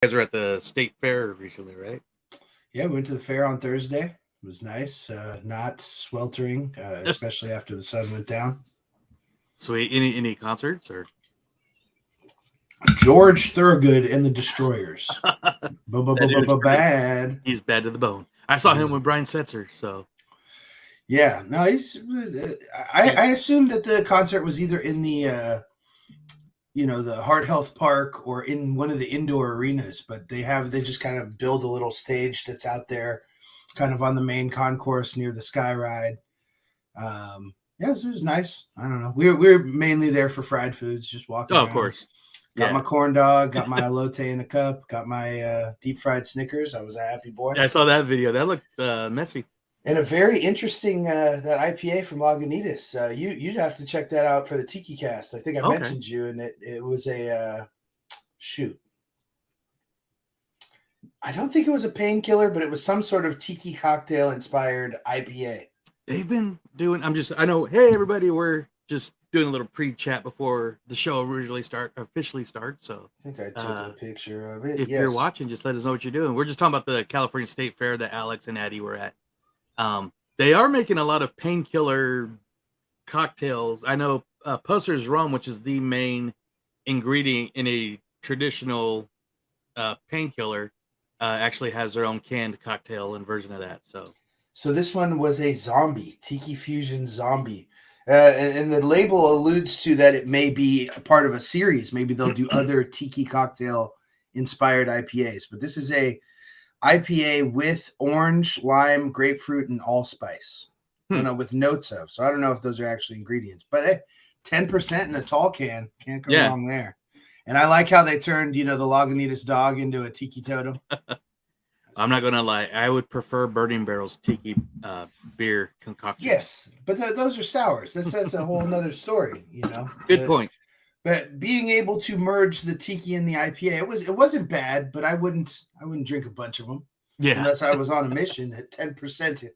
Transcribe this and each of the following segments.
Guys are at the state fair recently, right? Yeah, we went to the fair on Thursday. It was nice, not sweltering, especially after the sun went down. Sweet. Any concerts or? George Thorogood and the Destroyers. That dude's pretty. Bad. He's bad to the bone. I saw him He's, with Brian Setzer, so yeah, no, he's. I assumed that the concert was either in the Heart Health Park or in one of the indoor arenas, but they just kind of build a little stage that's out there, kind of on the main concourse near the Sky Ride. Yeah, it was nice. I don't know. We're mainly there for fried foods, just walking oh, around. of course. Got my corn dog, got my elote in a cup, got my deep fried Snickers. I was a happy boy. I saw that video. That looked messy. And a very interesting that IPA from Lagunitas. You'd have to check that out for the Tiki Cast. I think I mentioned you, and it was a shoot. I don't think it was a painkiller, but it was some sort of tiki cocktail inspired IPA. They've been doing. I know. Hey, everybody, we're just doing a little pre-chat before the show officially starts. So I think I took a picture of it. If you're watching, just let us know what you're doing. We're just talking about the California State Fair that Alex and Addie were at. They are making a lot of painkiller cocktails. I know Pusser's Rum, which is the main ingredient in a traditional painkiller, actually has their own canned cocktail and version of that. So this one was a zombie, Tiki Fusion zombie. And the label alludes to that it may be a part of a series. Maybe they'll do other tiki cocktail inspired IPAs. But this is a IPA with orange, lime, grapefruit, and allspice. With notes of. So I don't know if those are actually ingredients. But 10% in a tall can. Can't go wrong there. And I like how they turned, the Lagunitas dog into a tiki totem. I'm not going to lie. I would prefer Burning Barrel's tiki beer concoction. Yes, but those are sours. That's a whole nother story, Good point. But being able to merge the tiki and the IPA, it wasn't bad, but I wouldn't drink a bunch of them. Yeah. Unless I was on a mission at 10%.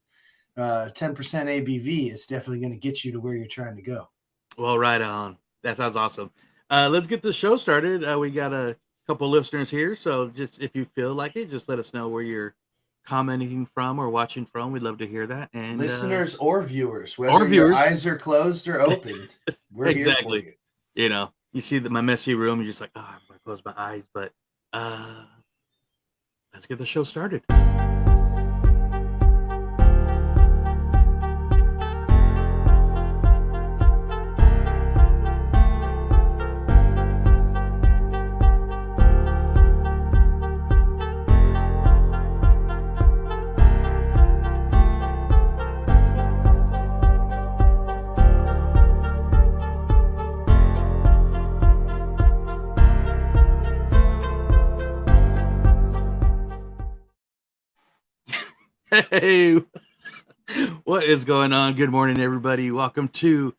10% ABV is definitely going to get you to where you're trying to go. Well, right on. That sounds awesome. Let's get the show started. We got a couple listeners here, so just if you feel like it, just let us know where you're commenting from or watching from. We'd love to hear that. And listeners or viewers, whether your eyes are closed or opened, we're exactly. Here for you. You see my messy room, you're just like, oh, I'm gonna close my eyes, but let's get the show started. Hey, what is going on? Good morning, everybody. Welcome to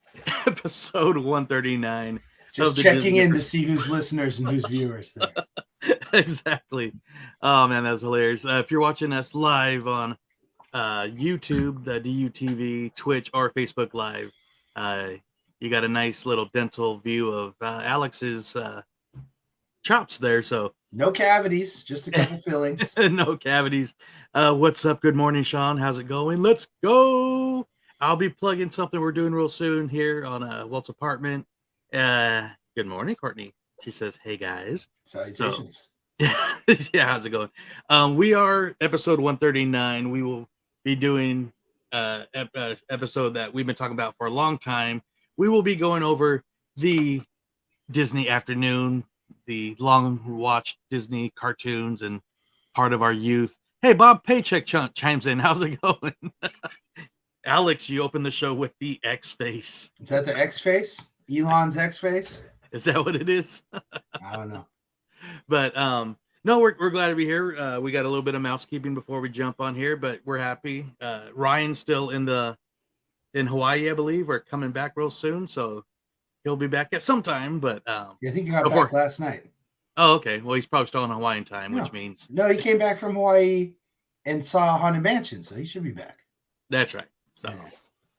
episode 139. Just checking in to see who's listeners and who's viewers there. Exactly. Oh, man, that's hilarious. If you're watching us live on YouTube, the DUTV, Twitch, or Facebook Live, you got a nice little dental view of Alex's chops there. So no cavities, just a couple fillings. No cavities. What's up? Good morning, Sean. How's it going? Let's go. I'll be plugging something we're doing real soon here on Walt's apartment. Good morning, Courtney. She says, hey, guys. Salutations. So, yeah, how's it going? We are episode 139. We will be doing episode that we've been talking about for a long time. We will be going over the Disney afternoon, the long watched Disney cartoons and part of our youth. Hey, Bob Paycheck chimes in. How's it going? Alex, you opened the show with the X face. Is that the X face? Elon's X face? Is that what it is? I don't know. But no, we're glad to be here. We got a little bit of mousekeeping before we jump on here, but we're happy. Ryan's still in Hawaii, I believe. We're coming back real soon, so he'll be back at some time. But I think he got back last night. Oh, okay. Well, he's probably still in Hawaiian time, which means no, he came back from Hawaii and saw Haunted Mansion, so he should be back. That's right. So,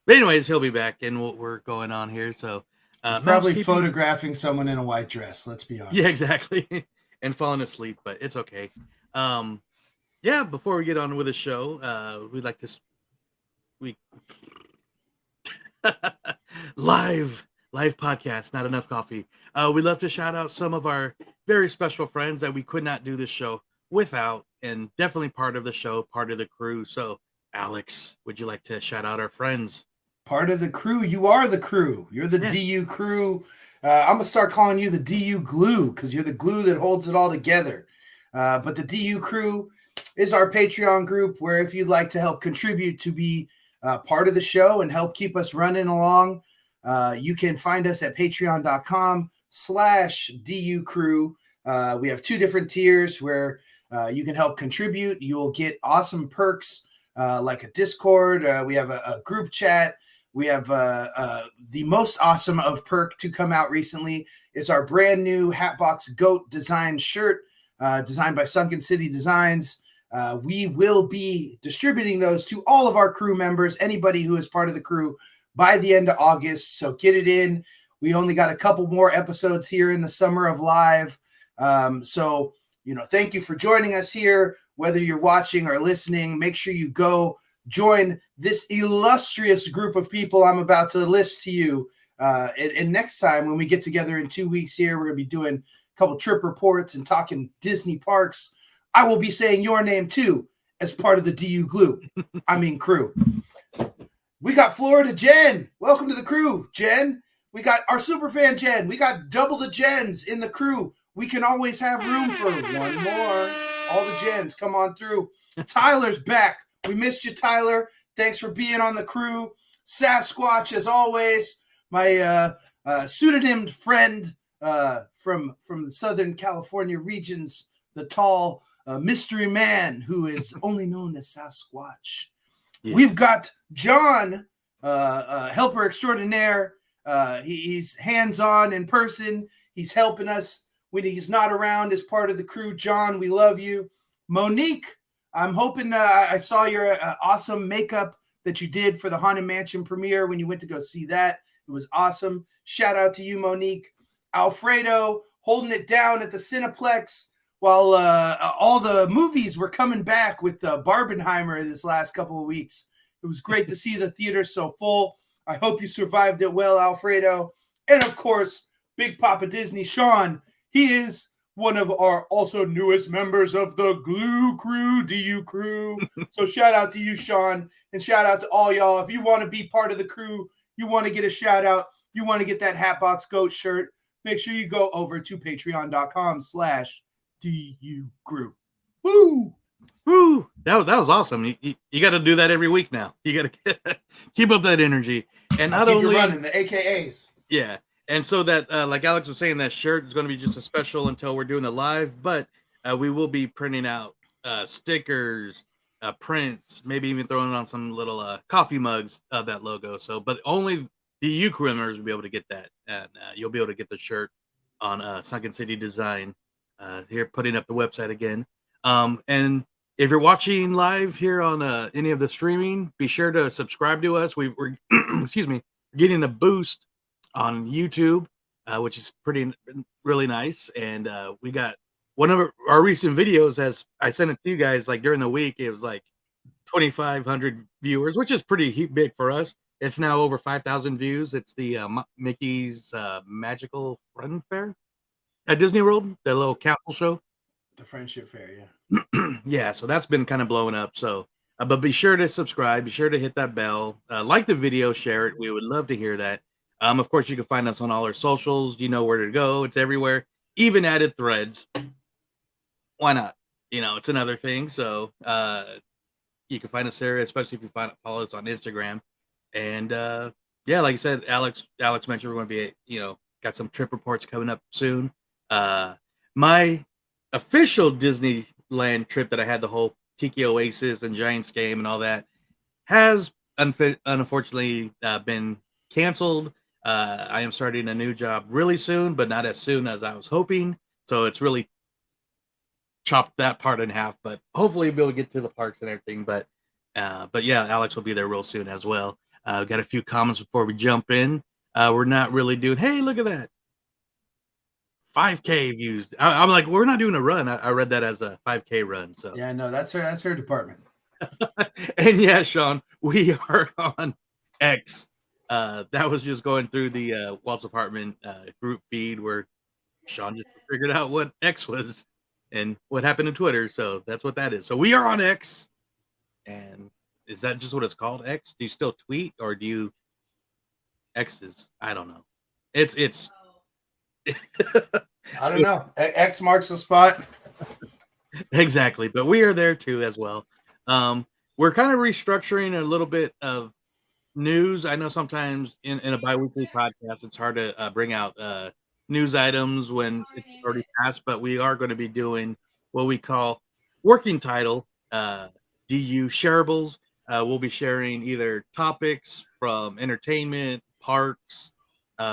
but anyways, he'll be back, and we're going on here. So he's probably photographing someone in a white dress. Let's be honest. Yeah, exactly. and falling asleep, but it's okay. Um, yeah, before we get on with the show, we'd like to we live live podcast, not enough coffee. We'd love to shout out some of our very special friends that we could not do this show without, and definitely part of the show, part of the crew. So, Alex, would you like to shout out our friends? Part of the crew. You are the crew. You're the Yeah. DU crew. I'm gonna start calling you the DU glue because you're the glue that holds it all together. But the DU crew is our Patreon group where if you'd like to help contribute to be part of the show and help keep us running along, you can find us at patreon.com/DU crew. We have 2 different tiers where you can help contribute. You'll get awesome perks like a Discord. We have a group chat. We have the most awesome of perk to come out recently is our brand new Hatbox Goat design shirt designed by Sunken City Designs. We will be distributing those to all of our crew members, anybody who is part of the crew, by the end of August. So get it in. We only got a couple more episodes here in the summer of live. So, thank you for joining us here. Whether you're watching or listening, make sure you go join this illustrious group of people I'm about to list to you. And next time when we get together in 2 weeks here, we're going to be doing a couple trip reports and talking Disney parks. I will be saying your name too as part of the DU glue. Crew. We got Florida Jen. Welcome to the crew, Jen. We got our super fan Jen. We got double the Jens in the crew. We can always have room for one more. All the Jens, come on through. Tyler's back. We missed you, Tyler. Thanks for being on the crew. Sasquatch, as always, my pseudonymed friend from the Southern California regions, the tall mystery man who is only known as Sasquatch. Yes. We've got John, helper extraordinaire. He's hands-on in person. He's helping us when he's not around as part of the crew. John, we love you. Monique, I'm hoping I saw your awesome makeup that you did for the Haunted Mansion premiere when you went to go see that. It was awesome. Shout out to you, Monique. Alfredo, holding it down at the Cineplex while all the movies were coming back with Barbenheimer this last couple of weeks. It was great to see the theater so full. I hope you survived it well, Alfredo. And, of course, Big Papa Disney, Sean. He is one of our also newest members of the Glue Crew, DU crew. So shout out to you, Sean, and shout out to all y'all. If you want to be part of the crew, you want to get a shout out, you want to get that Hatbox Goat shirt, make sure you go over to patreon.com/DU crew. Woo! Woo! That was awesome. You got to do that every week now. You got to keep up that energy. And not keep only running the AKAs. Yeah. And so that, like Alex was saying, that shirt is going to be just a special until we're doing the live, but we will be printing out stickers, prints, maybe even throwing on some little coffee mugs of that logo. So, but only the U crew members will be able to get that. And you'll be able to get the shirt on Sunken City Design. Here, putting up the website again. And if you're watching live here on any of the streaming, be sure to subscribe to us. We're excuse me, getting a boost on YouTube, which is really nice. And we got one of our recent videos, as I sent it to you guys, like during the week, it was like 2,500 viewers, which is pretty big for us. It's now over 5,000 views. It's the Mickey's Magical Friend Fair at Disney World, the little castle show. The Friendship Fair, yeah. Yeah, so that's been kind of blowing up. So, but be sure to subscribe. Be sure to hit that bell. Like the video, share it. We would love to hear that. Of course, you can find us on all our socials. You know where to go. It's everywhere. Even added threads. Why not? It's another thing. So you can find us there, especially if you follow us on Instagram. And yeah, like I said, Alex mentioned we're going to be, got some trip reports coming up soon. My official Disneyland trip that I had, the whole Tiki Oasis and Giants game and all that, has unfortunately been canceled. I am starting a new job really soon, but not as soon as I was hoping. So it's really chopped that part in half, but hopefully we'll be able to get to the parks and everything. But yeah, Alex will be there real soon as well. Got a few comments before we jump in. We're not really doing, hey, look at that. 5K views. I'm like, we're not doing a run. I read that as a 5K run. So Yeah, no, that's her department. and yeah, Sean, we are on X. That was just going through the Walt's apartment group feed where Sean just figured out what X was and what happened to Twitter. So that's what that is. So we are on X. And is that just what it's called? X? Do you still tweet or do you X's? I don't know. It's I don't know. X marks the spot. exactly, but we are there too as well. We're kind of restructuring a little bit of news. I know sometimes in a biweekly podcast, it's hard to bring out news items when it's already passed, but we are going to be doing what we call working title DU shareables. We'll be sharing either topics from entertainment, parks,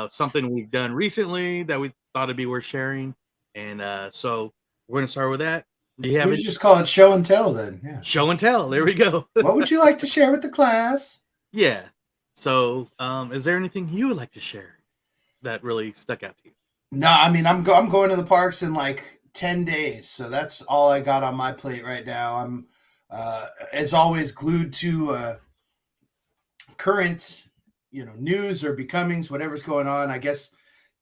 something we've done recently that we thought it'd be worth sharing. And so we're going to start with that. Do you have We just call it show and tell then. Yeah. Show and tell. There we go. What would you like to share with the class? Yeah. So, is there anything you would like to share that really stuck out to you? No, I mean I'm going to the parks in like 10 days, so that's all I got on my plate right now. I'm as always glued to current, news or becomings, whatever's going on. I guess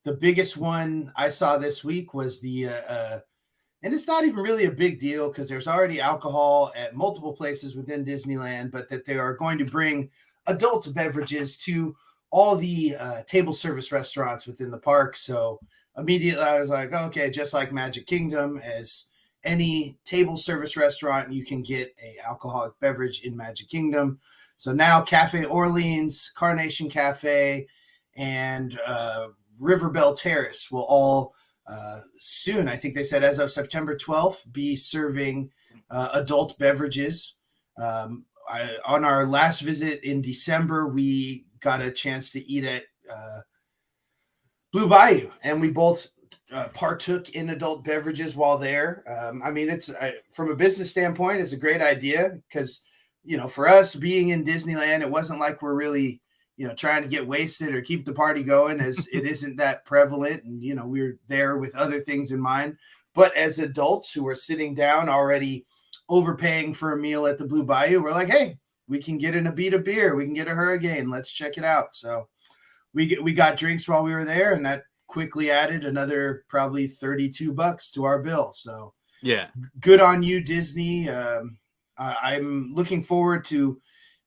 the biggest one I saw this week was the and it's not even really a big deal because there's already alcohol at multiple places within Disneyland, but that they are going to bring adult beverages to all the table service restaurants within the park. So immediately I was like, okay, just like Magic Kingdom, as any table service restaurant, you can get a alcoholic beverage in Magic Kingdom. So now Cafe Orleans, Carnation Cafe, and River Bell Terrace will all soon, I think they said as of September 12th, be serving adult beverages. On our last visit in December, we got a chance to eat at Blue Bayou, and we both partook in adult beverages while there. I mean, it's from a business standpoint, it's a great idea because, for us being in Disneyland, it wasn't like we're really trying to get wasted or keep the party going, as it isn't that prevalent. And, we're there with other things in mind. But as adults who are sitting down already overpaying for a meal at the Blue Bayou, we're like, hey, we can get an Abita beer. We can get a Hurricane. Let's check it out. So we got drinks while we were there, and that quickly added another probably $32 to our bill. So yeah, good on you, Disney. I'm looking forward to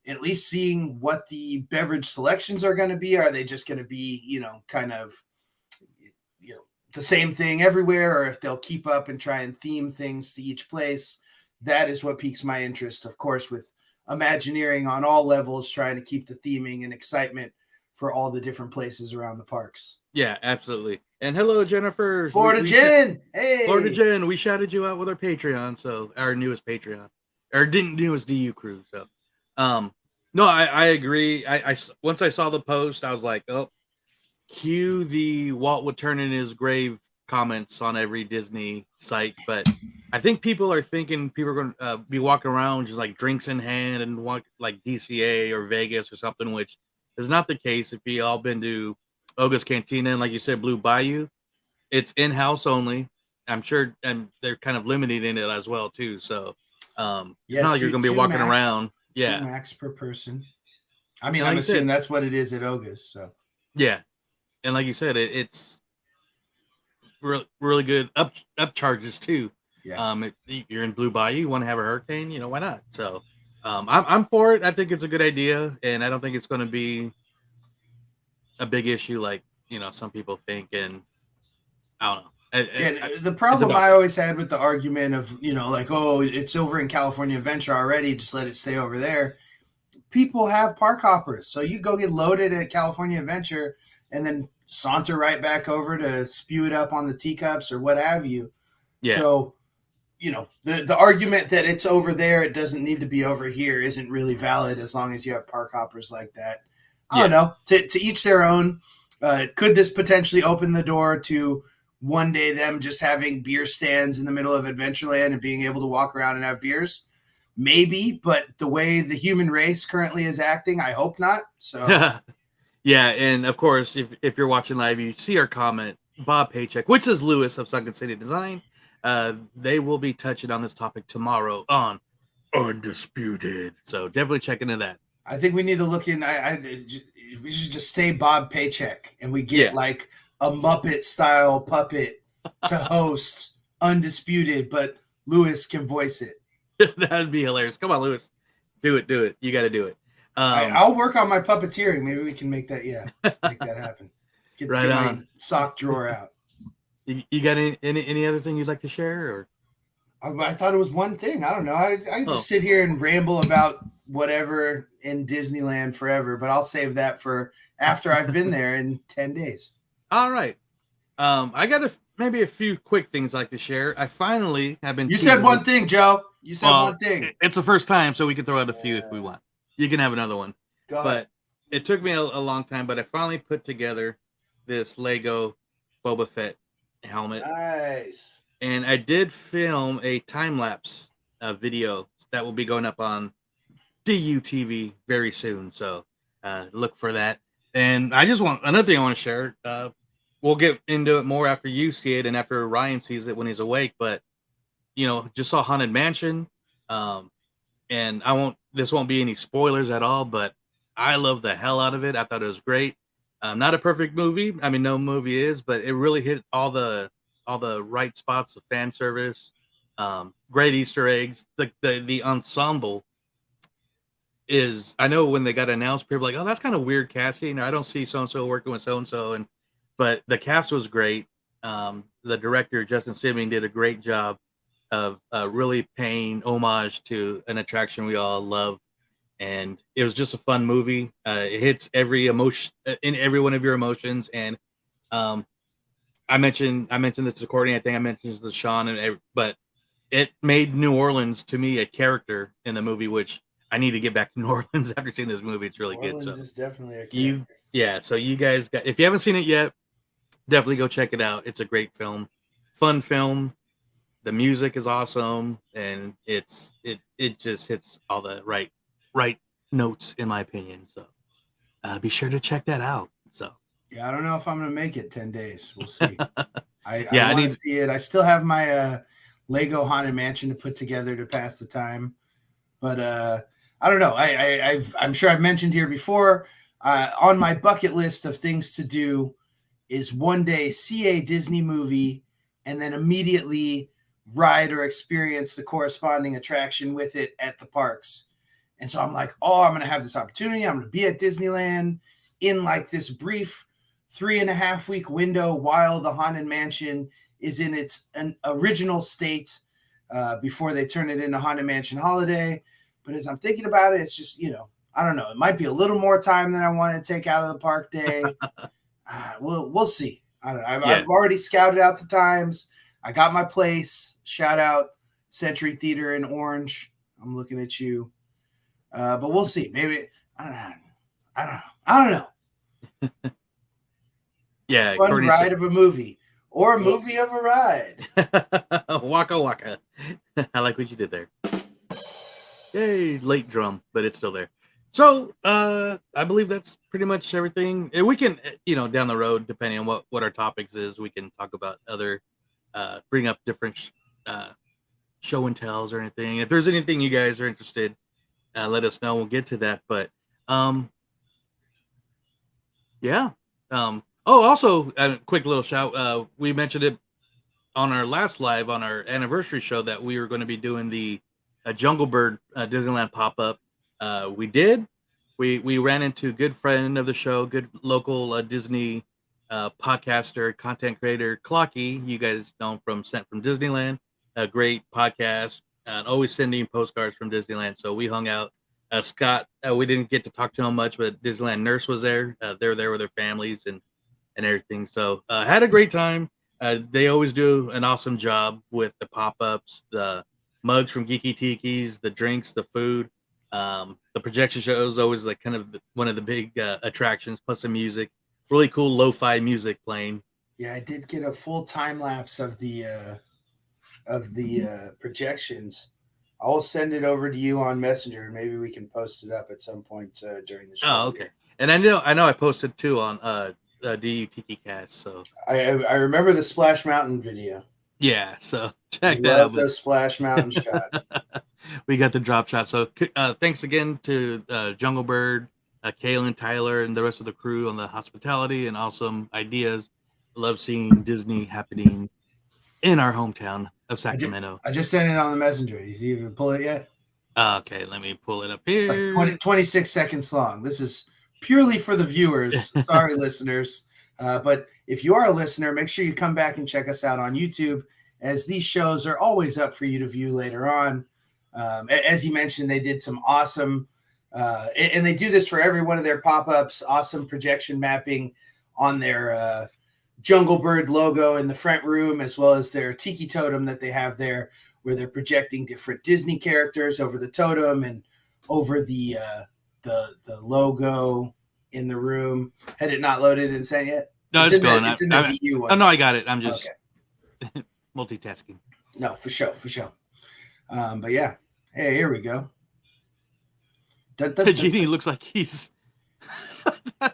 at least seeing what the beverage selections are going to be. Are they just going to be, kind of, the same thing everywhere, or if they'll keep up and try and theme things to each place? That is what piques my interest, of course, with Imagineering on all levels, trying to keep the theming and excitement for all the different places around the parks. Yeah, absolutely. And hello, Jennifer. Florida Jen. Hey. Florida Jen. We shouted you out with our Patreon. So our newest Patreon, or newest DU crew. So, no, I agree. I once I saw the post, I was like, oh, cue the Walt would turn in his grave comments on every Disney site. But I think people are thinking people are going to be walking around just like drinks in hand and walk like DCA or Vegas or something, which is not the case. If you all been to Oga's Cantina and, like you said, Blue Bayou, it's in-house only. I'm sure, and they're kind of limited in it as well too. So it's not like you're going to be walking around. Yeah, 2 max per person. I mean, I'm assuming that's what it is at Oga's. So yeah, and like you said, it's really, really good up charges too. Yeah. If you're in Blue Bayou, you want to have a Hurricane, why not? So I'm for it. I think it's a good idea, and I don't think it's going to be a big issue like some people think. And I don't know. The problem I always had with the argument of like, oh, it's over in California Adventure already, just let it stay over there. People have park hoppers, so you go get loaded at California Adventure and then saunter right back over to spew it up on the teacups or what have you. Yeah. So the argument that it's over there, it doesn't need to be over here, isn't really valid as long as you have park hoppers like that. I don't know. To each their own. Could this potentially open the door to one day them just having beer stands in the middle of Adventureland and being able to walk around and have beers? Maybe, but the way the human race currently is acting, I hope not. So yeah, and of course, if you're watching live, you see our comment Bob Paycheck, which is Lewis of Sunken City Design. They will be touching on this topic tomorrow on Undisputed. So definitely check into that. I think we need to look in. We should just stay Bob Paycheck, and we get Yeah. like a Muppet style puppet to host Undisputed, but Lewis can voice it. That'd be hilarious. Come on, Lewis. Do it. Do it. You got to do it. I'll work on my puppeteering. Maybe we can make that. Yeah, make that happen. Get Right my on. sock drawer out. You got any other thing you'd like to share? Or I thought it was one thing. I don't know. I just sit here and ramble about whatever in Disneyland forever, but I'll save that for after I've been there in 10 days. All right. I got maybe a few quick things I'd like to share. I finally have been. You said one thing, Joe. You said one thing. It's the first time, so we can throw out a few if we want. You can have another one. Go ahead. But it took me a long time, but I finally put together this Lego Boba Fett helmet. Nice. And I did film a time lapse video that will be going up on DUTV very soon. So look for that. And I just want another thing I want to share. We'll get into it more after you see it and after Ryan sees it when he's awake. But just saw Haunted Mansion. And this won't be any spoilers at all, but I love the hell out of it. I thought it was great. Not a perfect movie. I mean, no movie is, but it really hit all the right spots of fan service. Great Easter eggs. The ensemble is, I know when they got announced, people were like, oh, that's kind of weird casting. I don't see so-and-so working with so-and-so. But the cast was great. The director, Justin Siming, did a great job of really paying homage to an attraction we all love. And it was just a fun movie. It hits every emotion in every one of your emotions. And I mentioned this recording. I think I mentioned this to Sean, but it made New Orleans to me a character in the movie, which I need to get back to New Orleans after seeing this movie. It's really good. So is definitely a character. So you guys if you haven't seen it yet, definitely go check it out. It's a great film, fun film. The music is awesome, and it just hits all the right notes in my opinion. So be sure to check that out. So yeah, I don't know if I'm gonna make it 10 days. We'll see. I need to see it. I still have my Lego Haunted Mansion to put together to pass the time, but I don't know. I'm sure I've mentioned here before on my bucket list of things to do is one day see a Disney movie and then immediately ride or experience the corresponding attraction with it at the parks. And so I'm like, oh, I'm going to have this opportunity. I'm going to be at Disneyland in like this brief 3.5 week window while the Haunted Mansion is in its original state before they turn it into Haunted Mansion Holiday. But as I'm thinking about it, it's just, I don't know. It might be a little more time than I want to take out of the park day. We'll see. I don't know. I've already scouted out the times. I got my place. Shout out Century Theater in Orange. I'm looking at you. But we'll see. Maybe I don't know. Yeah, fun ride of a movie or a movie of a ride. Waka waka. I like what you did there. Yay, late drum, but it's still there. So I believe that's pretty much everything. And we can, down the road, depending on what our topics is, we can talk about other, bring up different show and tells or anything. If there's anything you guys are interested, let us know. We'll get to that. But yeah. Also a quick little shout. We mentioned it on our last live on our anniversary show that we were going to be doing the Jungle Bird Disneyland pop-up. We did. We ran into a good friend of the show, good local Disney podcaster, content creator, Clocky. You guys know him from Sent from Disneyland. A great podcast, always sending postcards from Disneyland. So we hung out. Scott, we didn't get to talk to him much, but Disneyland Nurse was there. They're there with their families and everything. So had a great time. They always do an awesome job with the pop-ups, the mugs from Geeky Tiki's, the drinks, the food. The projection show is always like kind of one of the big attractions, plus the music. Really cool lo-fi music playing. Yeah, I did get a full time lapse of the projections. I'll send it over to you on Messenger, and maybe we can post it up at some point during the show. Oh, okay. And I know I posted too on DU Tiki Cast. So I remember the Splash Mountain video. yeah, so We check that love out. the Splash Mountain shot. We got the drop shot. So thanks again to Jungle Bird, Kaylin, Tyler, and the rest of the crew on the hospitality and awesome ideas. Love seeing Disney happening in our hometown of Sacramento. I just sent it on the messenger. You see if you pull it yet? Okay, let me pull it up It's like here. 26 seconds long. This is purely for the viewers. Sorry, listeners. But if you are a listener, make sure you come back and check us out on YouTube, as these shows are always up for you to view later on. As you mentioned, they did some awesome, and they do this for every one of their pop-ups, awesome projection mapping on their Jungle Bird logo in the front room, as well as their Tiki Totem that they have there, where they're projecting different Disney characters over the totem and over the logo in the room. Had it not loaded and sent yet? No, it's going. It's in the DU one. Oh no, I got it. I'm just okay. Multitasking. No, for sure. But yeah, hey, here we go. Genie looks like he's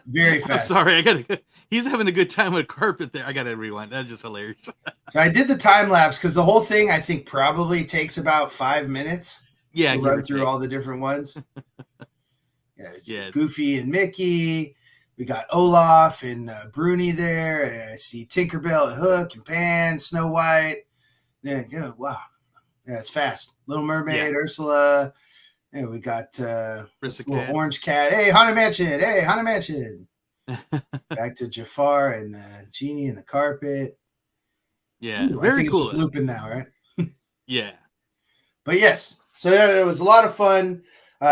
very fast. I'm sorry, he's having a good time with carpet there. I gotta rewind. That's just hilarious. So I did the time lapse because the whole thing I think probably takes about 5 minutes. Yeah, to run through all the different ones. Yeah, Goofy and Mickey. We got Olaf and Bruni there. And I see Tinkerbell and Hook and Pan, Snow White. Yeah, wow. Yeah, it's fast. Little Mermaid, Ursula. Yeah, we got this little orange cat. Hey, Haunted Mansion. Back to Jafar and Genie and the carpet. Yeah, Ooh, very I think cool. It's just Lupin now, right? Yeah. But yes, so it was a lot of fun.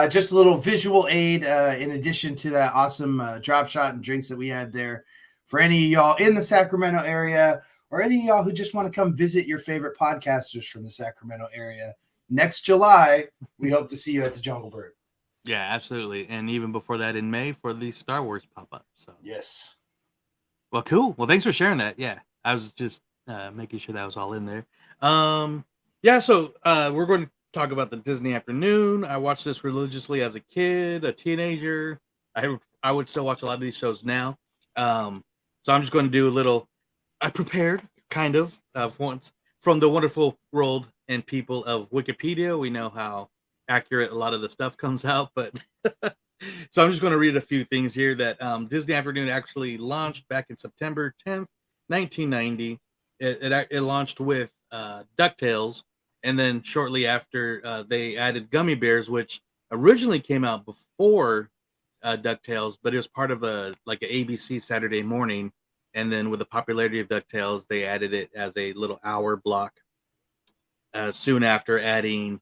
Just a little visual aid in addition to that awesome drop shot and drinks that we had there. For any of y'all in the Sacramento area, or any of y'all who just want to come visit your favorite podcasters from the Sacramento area, next July, we hope to see you at the Jungle Bird. Yeah, absolutely. And even before that in May for the Star Wars pop-up. So yes. Well, cool. Well, thanks for sharing that. Yeah, I was just making sure that was all in there. Yeah, so we're going to talk about the Disney Afternoon. I watched this religiously as a kid, a teenager. I would still watch a lot of these shows now. So I'm just going to do a little. I prepared kind of once from the wonderful world and people of Wikipedia. We know how accurate a lot of the stuff comes out, but so I'm just going to read a few things here that Disney Afternoon actually launched back in September 10th, 1990. It launched with DuckTales, and then shortly after they added Gummy Bears, which originally came out before DuckTales, but it was part of an ABC Saturday morning. And then with the popularity of DuckTales, they added it as a little hour block. Soon after adding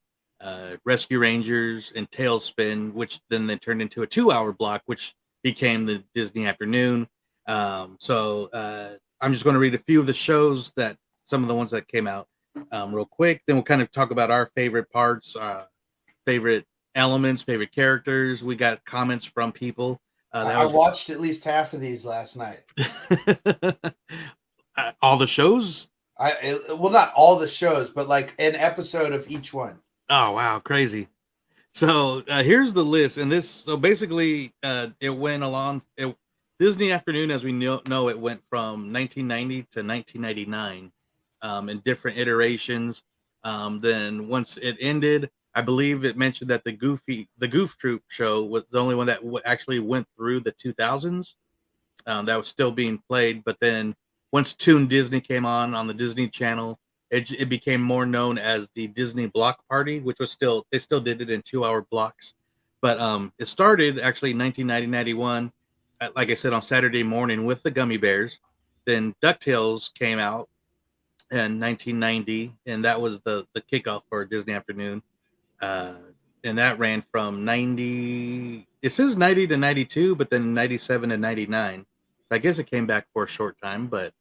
Rescue Rangers and Tailspin, which then they turned into a 2-hour block, which became the Disney Afternoon. So I'm just going to read a few of the shows some of the ones that came out real quick. Then we'll kind of talk about our favorite parts, favorite elements, favorite characters. We got comments from people. I watched at least half of these last night. All the shows? Well, not all the shows, but like an episode of each one. Oh, wow. Crazy. So here's the list. And so basically it went along. Disney Afternoon, as we know, it went from 1990 to 1999 in different iterations. Then once it ended, I believe it mentioned that the Goof Troop show was the only one that actually went through the 2000s. That was still being played. But then once Toon Disney came on the Disney Channel, it became more known as the Disney Block Party, which was they still did it in 2-hour blocks. But it started actually in 1990-91, like I said, on Saturday morning with the Gummy Bears. Then DuckTales came out in 1990, and that was the kickoff for Disney Afternoon. And that ran from 90. It says 90 to 92, but then 97 to 99. So I guess it came back for a short time, but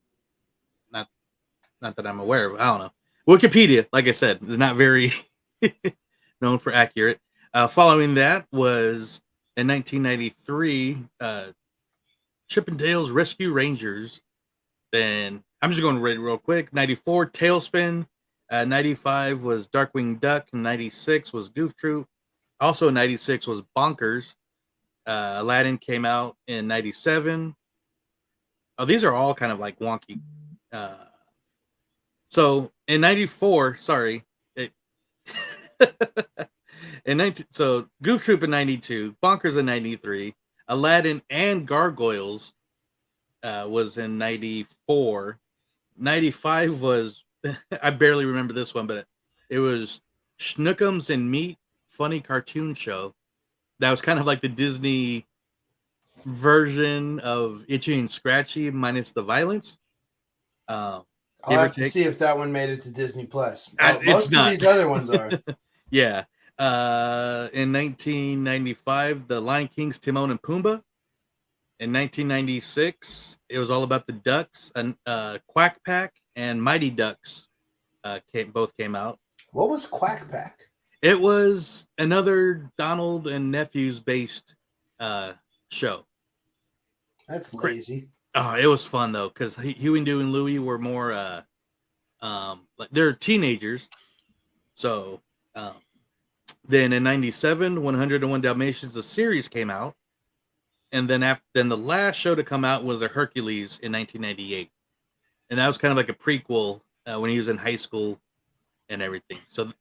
not that I'm aware of. I don't know. Wikipedia, like I said, is not very known for accurate. Following that was in 1993, Chip and Dale's Rescue Rangers. Then I'm just going to read it real quick. 94, Tailspin. 95 was Darkwing Duck. 96 was Goof Troop. Also 96 was Bonkers. Aladdin came out in 97. Oh, these are all kind of like wonky. Uh, so in '94, sorry, it, in 19, so Goof Troop in '92, Bonkers in '93, Aladdin and Gargoyles was in '94. '95 was I barely remember this one, but it was Schnookums and Meat funny cartoon show. That was kind of like the Disney version of Itchy and Scratchy minus the violence. Um, I'll give or have to take. see if that one made it to Disney Plus. Oh, It's most of not. these other ones are. Yeah. In 1995, The Lion King's Timon and Pumbaa. In 1996, it was all about the ducks, and Quack Pack and Mighty Ducks both came out. What was Quack Pack? It was another Donald and Nephews based show. That's lazy. Oh, it was fun though, because Huey, Dewey, and Louie were more like they're teenagers. So then in '97, 101 Dalmatians, the series came out, and then the last show to come out was a Hercules in 1998, and that was kind of like a prequel when he was in high school and everything. So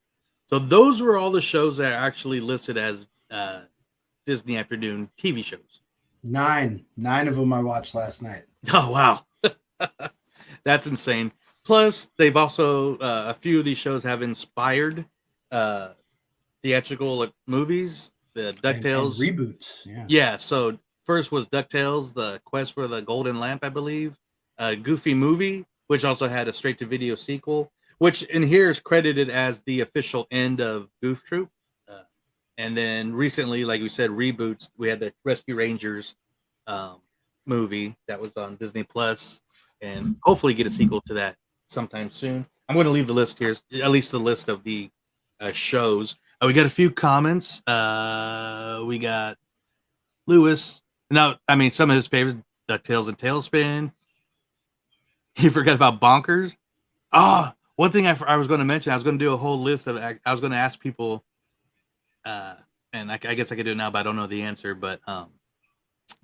those were all the shows that are actually listed as Disney Afternoon TV shows. 9 of them I watched last night. Oh wow, that's insane. Plus, they've also a few of these shows have inspired theatrical movies. The DuckTales and reboots. Yeah. Yeah. So first was DuckTales: The Quest for the Golden Lamp, I believe. Goofy Movie, which also had a straight-to-video sequel, which in here is credited as the official end of Goof Troop. And then recently, like we said, reboots. We had the Rescue Rangers movie that was on Disney Plus, and hopefully get a sequel to that sometime soon. I'm going to leave the list here, at least the list of the shows. We got a few comments. We got Lewis. Now, I mean, some of his favorites: DuckTales and Tailspin. He forgot about Bonkers. One thing I was going to mention, I was going to do a whole list of. I was going to ask people, and I guess I could do it now, but I don't know the answer. But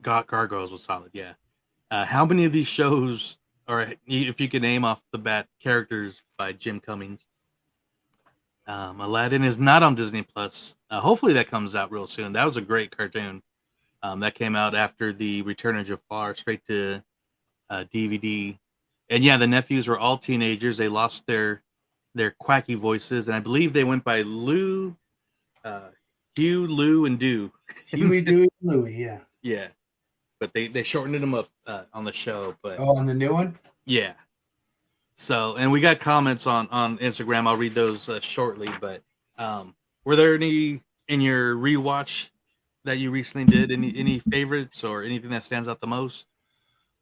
Gargoyles was solid. Yeah. How many of these shows, or if you can name off the bat characters by Jim Cummings? Aladdin is not on Disney Plus. Hopefully that comes out real soon. That was a great cartoon. That came out after the Return of Jafar, straight to DVD. And yeah, the nephews were all teenagers. They lost their quacky voices, and I believe they went by Hugh, Lou, and Do. Huey, Dewey, Louie, yeah. Yeah, but they shortened them up on the show. But on the new one? Yeah. So, and we got comments on Instagram. I'll read those shortly. But were there any in your rewatch that you recently did? Any favorites or anything that stands out the most?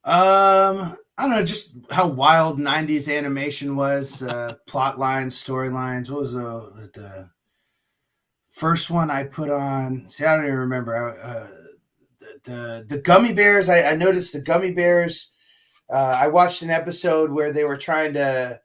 I don't know, just how wild 90s animation was, plot lines, storylines. What was the first one I put on? See, I don't even remember. The Gummy Bears. I noticed the Gummy Bears. I watched an episode where they were trying to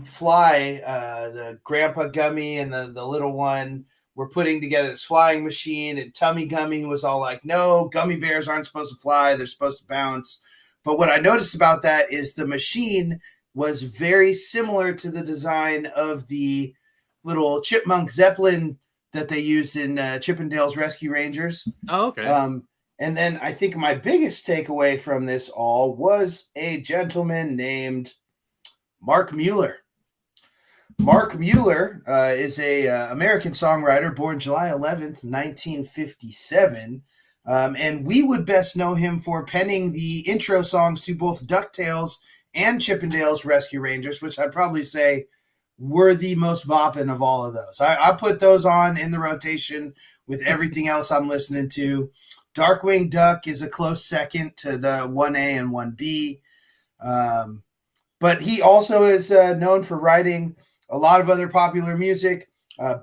fly. The Grandpa Gummy and the little one were putting together this flying machine, and Tummy Gummy was all like, no, gummy bears aren't supposed to fly. They're supposed to bounce. But what I noticed about that is the machine was very similar to the design of the little chipmunk Zeppelin that they used in Chip and Dale's Rescue Rangers. Oh, okay. And then I think my biggest takeaway from this all was a gentleman named Mark Mueller. Mark Mueller is a American songwriter born July 11th, 1957. And we would best know him for penning the intro songs to both DuckTales and Chip and Dale's Rescue Rangers, which I'd probably say were the most bopping of all of those. I put those on in the rotation with everything else I'm listening to. Darkwing Duck is a close second to the 1A and 1B. But he also is known for writing a lot of other popular music.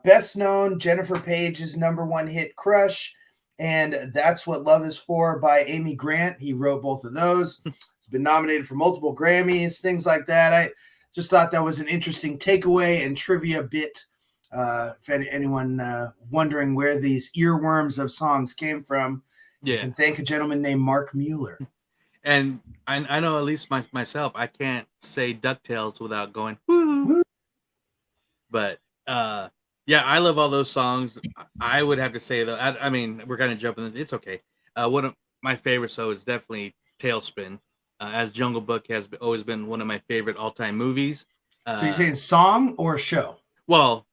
Best known, Jennifer Page's #1 hit, Crush, and That's What Love Is For by Amy Grant. He wrote both of those. He's been nominated for multiple Grammys, things like that. I just thought that was an interesting takeaway and trivia bit. If anyone wondering where these earworms of songs came from, you can thank a gentleman named Mark Mueller. And I know at least myself, I can't say DuckTales without going woo. Woo. But yeah, I love all those songs. I would have to say though, I mean, we're kind of jumping. It's okay. One of my favorites though is definitely Tailspin, as Jungle Book has always been one of my favorite all-time movies. So you're saying song or show? Well,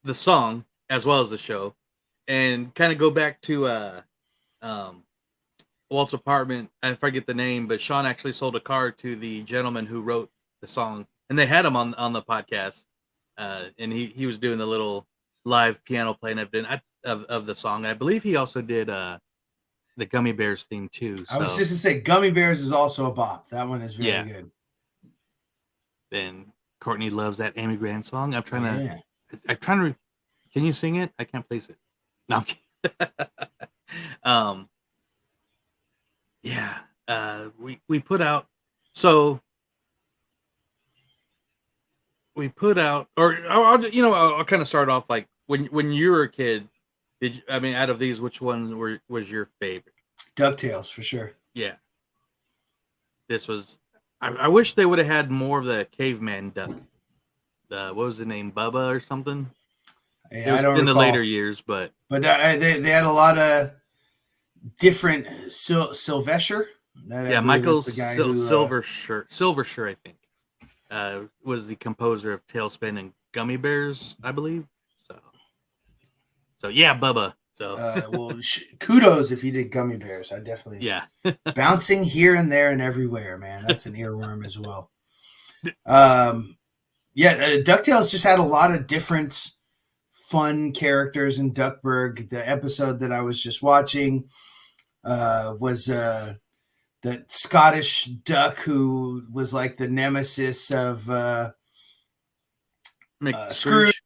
the song as well as the show, and kind of go back to um, Walt's apartment. I forget the name, but Sean actually sold a car to the gentleman who wrote the song, and they had him on the podcast. And he was doing the little live piano playing of the song. And I believe he also did the Gummy Bears theme too. So. I was just to say, Gummy Bears is also a bop. That one is very good. And Courtney loves that Amy Grant song. I'm trying to. Can you sing it? I can't place it. No. Yeah. We put out so. We put out, or I'll kind of start off like when you were a kid. Out of these, which one was your favorite? DuckTales for sure. Yeah, this was. I wish they would have had more of the caveman duck. What was the name, Bubba or something? Yeah, I don't recall. In the later years, but they had a lot of different Sylvester. Michael Silversher, I think. Was the composer of Tailspin and Gummy Bears, I believe. So yeah, Bubba. So kudos if you did Gummy Bears. I definitely bouncing here and there and everywhere, man. That's an earworm as well. DuckTales just had a lot of different fun characters in Duckburg. The episode that I was just watching was that Scottish duck who was like the nemesis of Scrooge.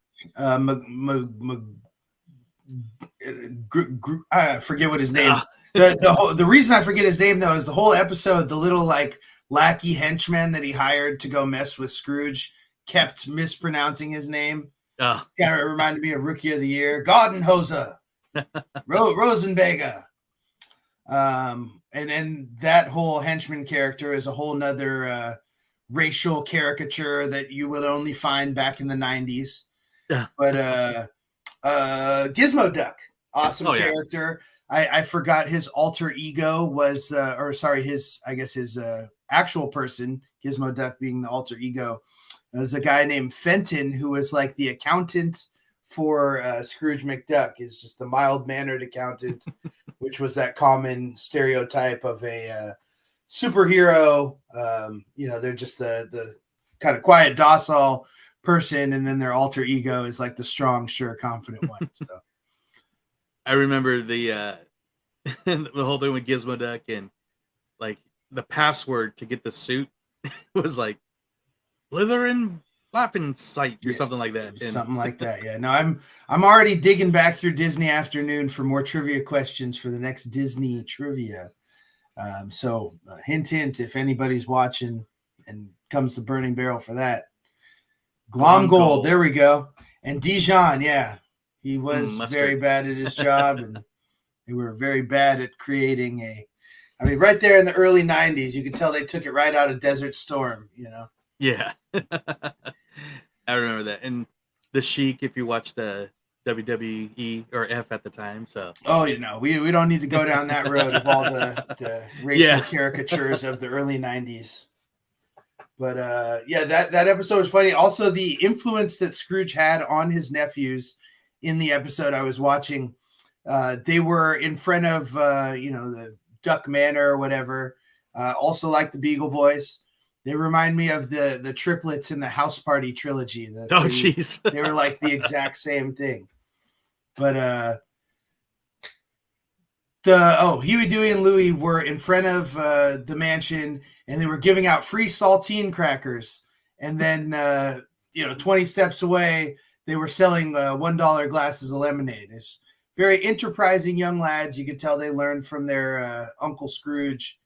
I forget what his name. The reason I forget his name though is the whole episode. The little like lackey henchman that he hired to go mess with Scrooge kept mispronouncing his name. Kind of reminded me of Rookie of the Year, Gardenhosa, Rosenbega. And then that whole henchman character is a whole nother racial caricature that you would only find back in the 90s. Yeah. But Gizmo Duck, awesome character. I forgot his alter ego was, his actual person, Gizmo Duck being the alter ego. There's a guy named Fenton who was like the accountant for Scrooge McDuck, is just the mild-mannered accountant, which was that common stereotype of a superhero. They're just the kind of quiet, docile person, and then their alter ego is like the strong, sure, confident one. So I remember the the whole thing with Gizmo Duck, and like the password to get the suit was like Slytherin Laughing Sight or something like that. Something like that. Yeah. No, I'm already digging back through Disney Afternoon for more trivia questions for the next Disney trivia. So hint, if anybody's watching and comes to Burning Barrel for that. Glomgold, there we go. And Dijon, yeah. He was very bad at his job, and they were very bad at creating right there in the early 90s, you could tell they took it right out of Desert Storm, Yeah. I remember that. And the Sheik, if you watched the WWE or F at the time. So we don't need to go down that road of all the racial caricatures of the early 90s. But that episode was funny. Also, the influence that Scrooge had on his nephews in the episode I was watching, they were in front of the Duck Manor or whatever. Also like the Beagle Boys. They remind me of the triplets in the House Party trilogy. Jeez. They were like the exact same thing. But Huey, Dewey, and Louie were in front of the mansion, and they were giving out free saltine crackers. And then, 20 steps away, they were selling $1 glasses of lemonade. It's very enterprising young lads. You could tell they learned from their Uncle Scrooge.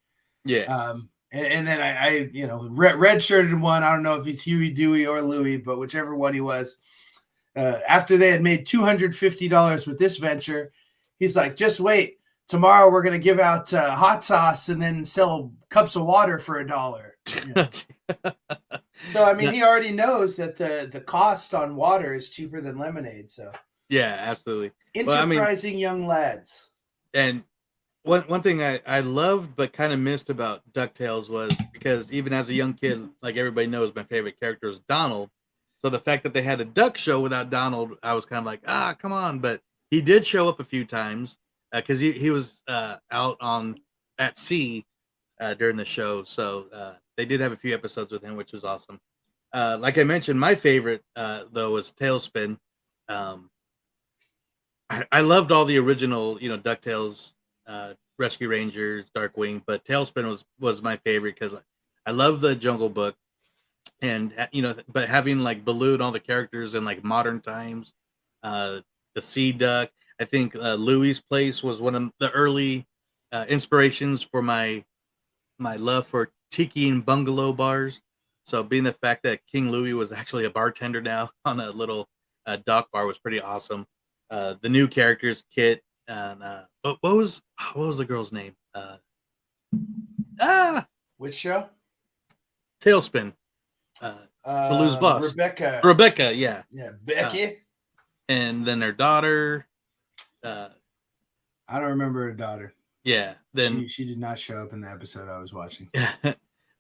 Yeah. And then I red-shirted one. I don't know if he's Huey, Dewey, or Louie, but whichever one he was. After they had made $250 with this venture, he's like, just wait. tomorrow we're going to give out hot sauce and then sell cups of water for $1. So, I mean, he already knows that the cost on water is cheaper than lemonade. So, yeah, absolutely. enterprising young lads. And one thing I loved but kind of missed about DuckTales was because even as a young kid, like everybody knows, my favorite character is Donald. So the fact that they had a duck show without Donald, I was kind of like, come on. But he did show up a few times because he was out at sea during the show. So they did have a few episodes with him, which was awesome. Like I mentioned, my favorite though was Tailspin. I loved all the original, DuckTales, Rescue Rangers, Darkwing, but Tailspin was my favorite because I love the Jungle Book, and but having like Baloo and all the characters in like modern times, the Sea Duck. I think Louie's Place was one of the early inspirations for my love for tiki and bungalow bars. So being the fact that King Louie was actually a bartender now on a little dock bar was pretty awesome. The new characters, Kit, and what was the girl's name? Which show? Tailspin. Baloo's boss, Rebecca. Rebecca, yeah, Becky. And then their daughter. I don't remember her daughter. Yeah, then she did not show up in the episode I was watching.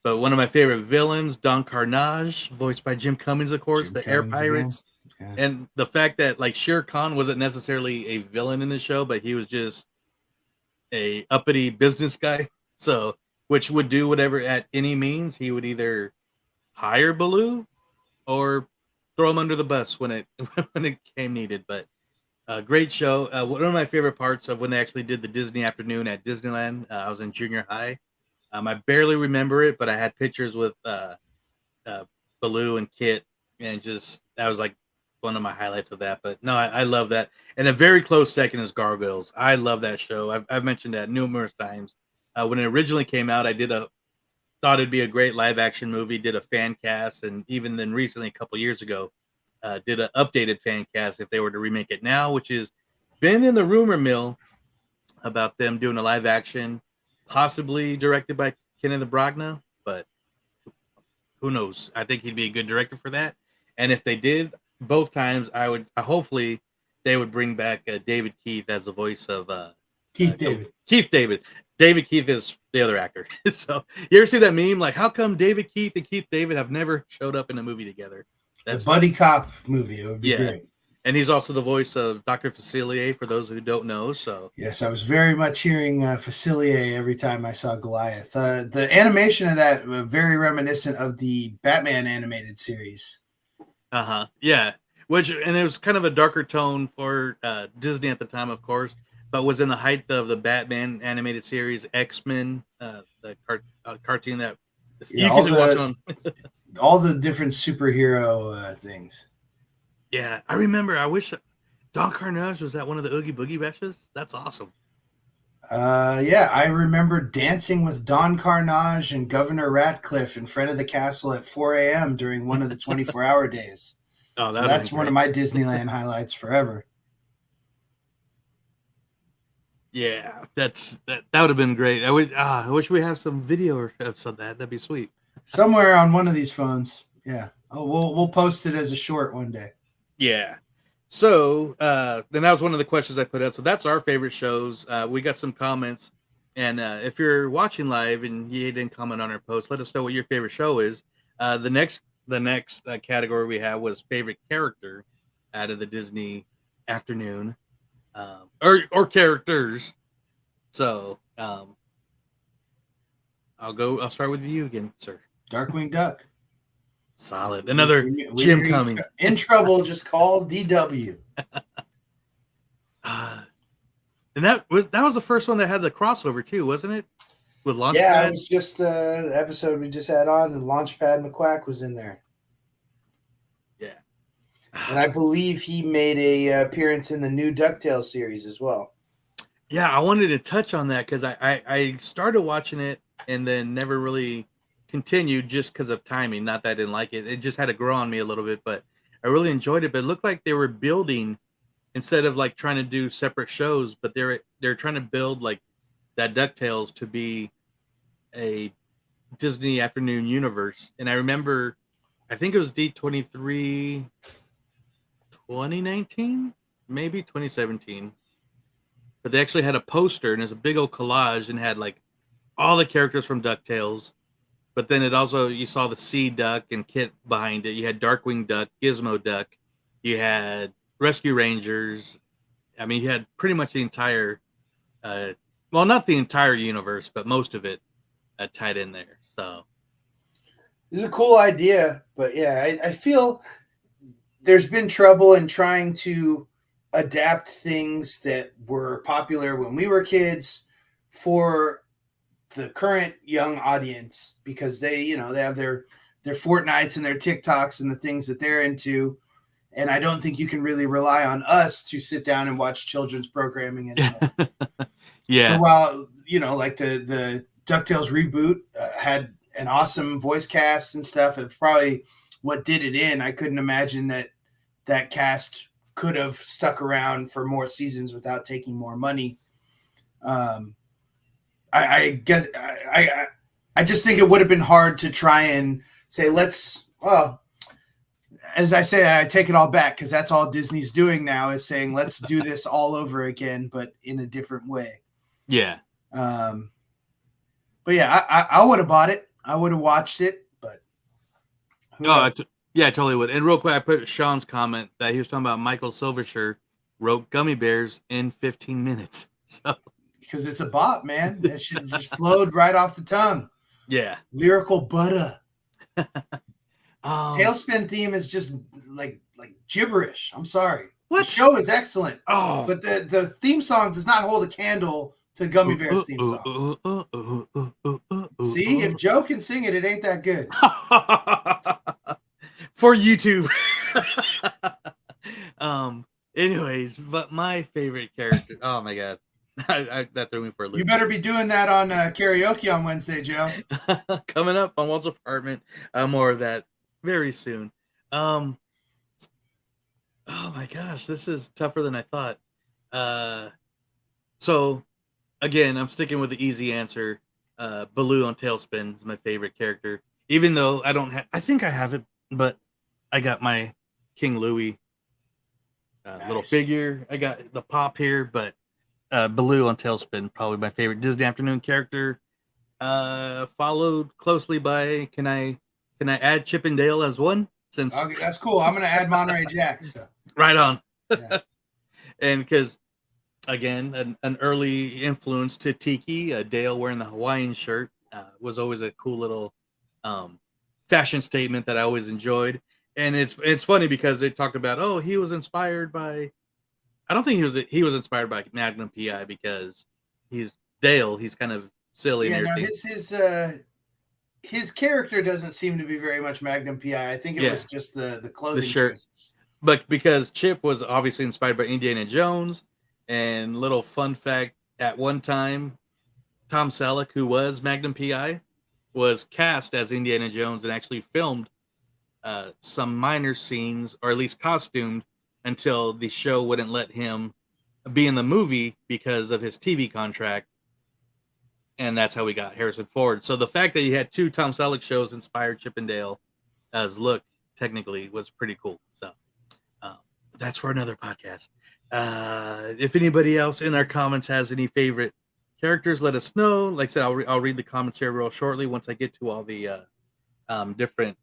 But one of my favorite villains, Don Carnage, voiced by Jim Cummings, of course, Air Pirates. Yeah. And the fact that like Shere Khan wasn't necessarily a villain in the show, but he was just a uppity business guy. So, which would do whatever at any means. He would either hire Baloo or throw him under the bus when it came needed. But great show. One of my favorite parts of when they actually did the Disney afternoon at Disneyland. I was in junior high. I barely remember it, but I had pictures with Baloo and Kit, and just that was like one of my highlights of that. But no, I love that. And a very close second is Gargoyles. I love that show. I've mentioned that numerous times. When it originally came out, I thought it'd be a great live action movie. Did a fan cast, and even then recently, a couple years ago, did an updated fan cast if they were to remake it now, which has been in the rumor mill about them doing a live action, possibly directed by Kenneth Branagh, but who knows? I think he'd be a good director for that. And if they did both times, hopefully they would bring back David Keith as the voice of Keith David. Keith David. David Keith is the other actor. So you ever see that meme? Like, how come David Keith and Keith David have never showed up in a movie together? That's a buddy cop movie. It would be great. And he's also the voice of Dr. Facilier, for those who don't know. So yes, I was very much hearing Facilier every time I saw Goliath. The animation of that very reminiscent of the Batman animated series. Yeah. And it was kind of a darker tone for Disney at the time, of course, but was in the height of the Batman animated series, X-Men, the cartoon that you can watch on. All the different superhero things. Yeah, I remember. I wish Don Carnage was at one of the Oogie Boogie Bashes. That's awesome. Yeah, I remember dancing with Don Carnage and Governor Ratcliffe in front of the castle at 4 a.m. during one of the 24-hour days. Oh, that's one of my Disneyland highlights forever. Yeah, that would have been great. I wish we have some video of that. That'd be sweet. Somewhere on one of these phones. Yeah. Oh, we'll post it as a short one day. Yeah. So then that was one of the questions I put out. So that's our favorite shows. We got some comments, and if you're watching live and you didn't comment on our post, let us know what your favorite show is. The next category we have was favorite character out of the Disney afternoon, or characters. So I'll start with you again, sir. Darkwing Duck. Solid. Another Jim Cummings. In trouble, just call DW. And that was the first one that had the crossover too, wasn't it? With Launchpad. Yeah, it was just the episode we just had on, and Launchpad McQuack was in there. Yeah. And I believe he made a appearance in the new DuckTales series as well. Yeah, I wanted to touch on that because I started watching it and then never really continued just because of timing. Not that I didn't like it. It just had to grow on me a little bit, but I really enjoyed it. But it looked like they were building instead of like trying to do separate shows, but they're trying to build like that DuckTales to be a Disney afternoon universe. And I remember, I think it was D23 2019, maybe 2017, but they actually had a poster and it's a big old collage and had like all the characters from DuckTales. But then it also, you saw the Sea Duck and Kit behind it. You had Darkwing Duck, Gizmo Duck. You had Rescue Rangers. I mean, you had pretty much the entire, well, not the entire universe, but most of it tied in there. So This is a cool idea, but yeah, I feel there's been trouble in trying to adapt things that were popular when we were kids for the current young audience, because they have their Fortnites and their TikToks and the things that they're into. And I don't think you can really rely on us to sit down and watch children's programming anymore. yeah. So while, like the DuckTales reboot had an awesome voice cast and stuff, it's probably what did it in. I couldn't imagine that cast could have stuck around for more seasons without taking more money. I guess I just think it would have been hard to try and say, as I say that, I take it all back, because that's all Disney's doing now, is saying, let's do this all over again, but in a different way. Yeah. But yeah, I would have bought it. I would have watched it, but I totally would. And real quick, I put Sean's comment that he was talking about Michael Silversher wrote Gummy Bears in 15 minutes. So because it's a bop, man. That shit just flowed right off the tongue. yeah. Lyrical butter. Tailspin theme is just like gibberish. I'm sorry. What? The show is excellent. Oh, but the theme song does not hold a candle to Gummy Bears theme song. See, if Joe can sing it, it ain't that good. For YouTube. Anyways, but my favorite character. Oh my god. That threw me for a loop. You better be doing that on karaoke on Wednesday, Joe. Coming up on Walt's Apartment. More of that very soon. Oh my gosh, this is tougher than I thought. So again, I'm sticking with the easy answer. Baloo on Tailspin is my favorite character. Even though I don't have, I think I have it, but I got my King Louie little figure. I got the pop here, but Baloo on Tailspin, probably my favorite Disney afternoon character. Followed closely by, can I add Chip and Dale as one? Since okay, that's cool. I'm gonna add Monterey Jack. So. Right on. Yeah. And because again, an early influence to Tiki, Dale wearing the Hawaiian shirt was always a cool little fashion statement that I always enjoyed. And it's funny because they talked about, oh, he was inspired by. I don't think he was inspired by Magnum PI, because he's Dale. He's kind of silly. Yeah, and everything. No, his character doesn't seem to be very much Magnum PI. I think it was just the clothing, the shirt. Choices. But because Chip was obviously inspired by Indiana Jones, and little fun fact, at one time, Tom Selleck, who was Magnum PI, was cast as Indiana Jones and actually filmed some minor scenes, or at least costumed, until the show wouldn't let him be in the movie because of his TV contract. And that's how we got Harrison Ford. So the fact that you had two Tom Selleck shows inspired Chip and Dale as look, technically, was pretty cool. So that's for another podcast. If anybody else in our comments has any favorite characters, let us know. Like I said, I'll read the comments here real shortly once I get to all the different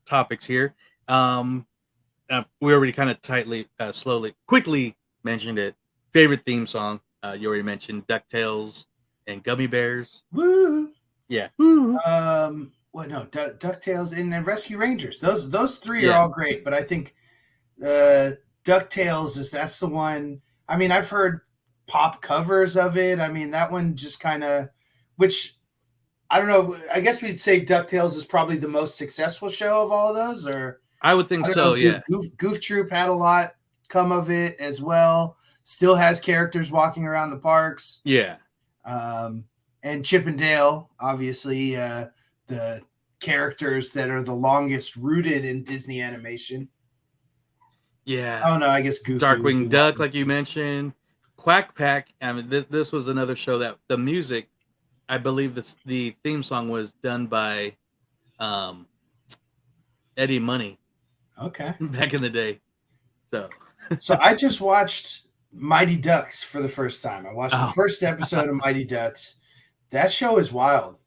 topics here. We already kind of quickly mentioned it. Favorite theme song, you already mentioned DuckTales and Gummy Bears. Woo! Yeah. Woo! DuckTales and Rescue Rangers. Those three are all great, but I think DuckTales that's the one. I mean, I've heard pop covers of it. I mean, that one just kind of, which I don't know. I guess we'd say DuckTales is probably the most successful show of all of those, or I would think so. Yeah. Goof Troop had a lot come of it as well. Still has characters walking around the parks. Yeah. And Chip and Dale, obviously, the characters that are the longest rooted in Disney animation. Yeah. Oh no, I guess Goofy would be Darkwing that Duck, one. like you mentioned. Quack Pack. I mean, this was another show that the music, I believe the theme song was done by um, Eddie Money Okay. back in the day. So, So I just watched Mighty Ducks for the first time. I watched the oh, first episode of Mighty Ducks. That show is wild.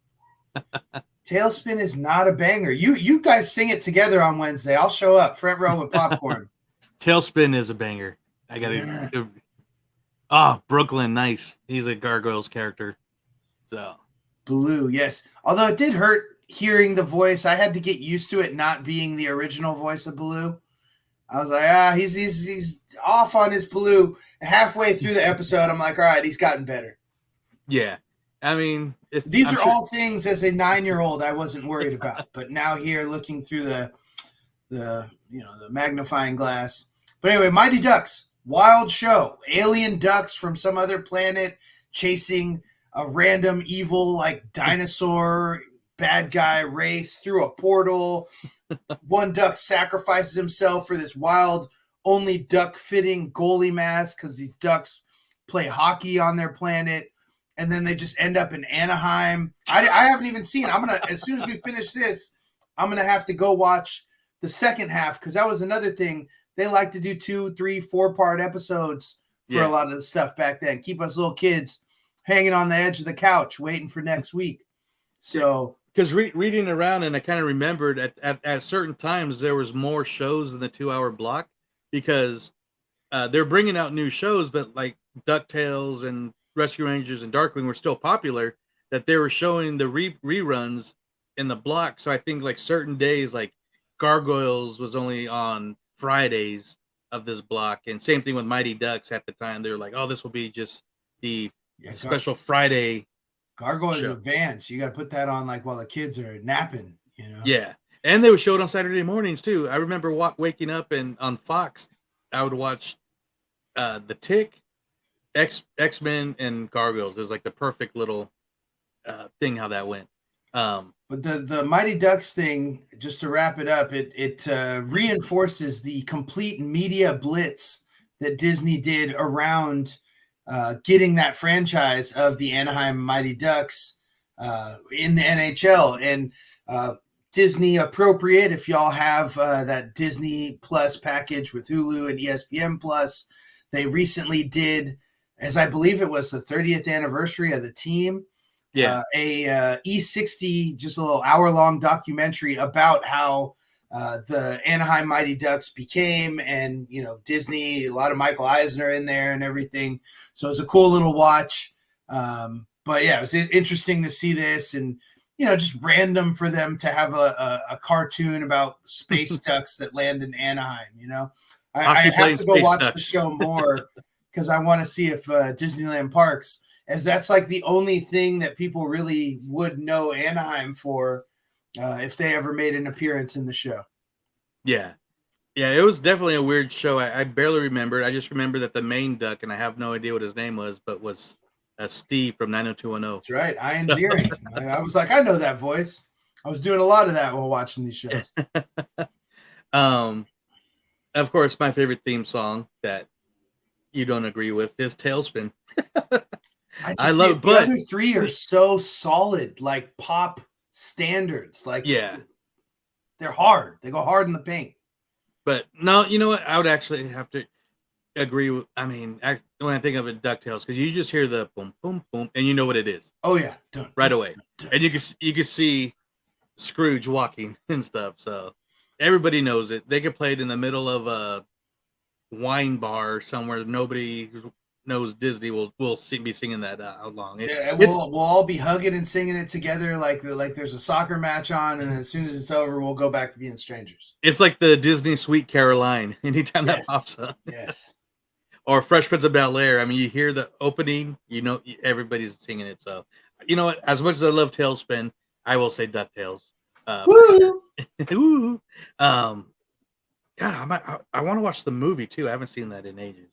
Tailspin is not a banger. You guys sing it together on Wednesday. I'll show up front row with popcorn. Tailspin is a banger. I Yeah. gotta. Oh, Brooklyn, nice. He's a Gargoyles character. So, Blue, yes. Although it did hurt hearing the voice. I had to get used to it not being the original voice of Blue. I was like, he's off on his Blue. Halfway through the episode, I'm like, all right, he's gotten better. yeah. I mean, if These I'm are sure, all things as a 9-year-old I wasn't worried about, but now here looking through the magnifying glass. But anyway, Mighty Ducks, wild show. Alien ducks from some other planet chasing a random evil like dinosaur bad guy race through a portal. One duck sacrifices himself for this wild only duck fitting goalie mask because these ducks play hockey on their planet. And then they just end up in Anaheim. I haven't even seen it. I'm gonna, as soon as we finish this, I'm gonna have to go watch the second half because that was another thing. They like to do 2, 3, 4-part episodes for Yeah. a lot of the stuff back then. Keep us little kids hanging on the edge of the couch waiting for next week. So because reading around, and I kind of remembered at certain times there was more shows in the 2 hour block because they're bringing out new shows, but like DuckTales and Rescue Rangers and Darkwing were still popular. That they were showing the reruns in the block. So I think like certain days, like Gargoyles was only on Fridays of this block, and same thing with Mighty Ducks at the time. They were like, "Oh, this will be just the special Friday." Gargoyles Show. Advance. You got to put that on like while the kids are napping, you know? Yeah. And they would show it on Saturday mornings too. I remember waking up and on Fox, I would watch The Tick, X-Men, and Gargoyles. It was like the perfect little thing how that went. But the Mighty Ducks thing, just to wrap it up, it reinforces the complete media blitz that Disney did around getting that franchise of the Anaheim Mighty Ducks in the NHL. And Disney appropriate, if y'all have that Disney Plus package with Hulu and ESPN Plus, they recently did, as I believe it was the 30th anniversary of the team, a E60, just a little hour-long documentary about how the Anaheim Mighty Ducks became, and Disney, a lot of Michael Eisner in there and everything. So it was a cool little watch. But yeah, it was interesting to see this, and just random for them to have a cartoon about space ducks that land in Anaheim. I have to go watch the show more because I want to see if Disneyland Parks, as that's like the only thing that people really would know Anaheim for if they ever made an appearance in the show. Yeah. Yeah, it was definitely a weird show. I barely remember. I just remember that the main duck, and I have no idea what his name was, but was Steve from 90210. That's right. Ian Ziering. I was like, I know that voice. I was doing a lot of that while watching these shows. Of course, my favorite theme song that you don't agree with is Tailspin. I love the other three are so solid, like pop standards. Like, they're hard. They go hard in the paint. But no, you know what? I would actually have to agree with. I mean, when I think of it, DuckTales, because you just hear the boom, boom, boom, and you know what it is. Oh yeah, right away, and you can see Scrooge walking and stuff. So everybody knows it. They could play it in the middle of a wine bar somewhere. Nobody who knows Disney will be singing that out long. We'll all be hugging and singing it together like there's a soccer match on, and as soon as it's over, we'll go back to being strangers. It's like the Disney Sweet Caroline. Anytime that pops up, yes. Or Fresh Prince of Bel-Air. I mean, you hear the opening, everybody's singing it. So, you know what? As much as I love Tailspin, I will say DuckTales. Woo! Woo! God, I want to watch the movie too. I haven't seen that in ages.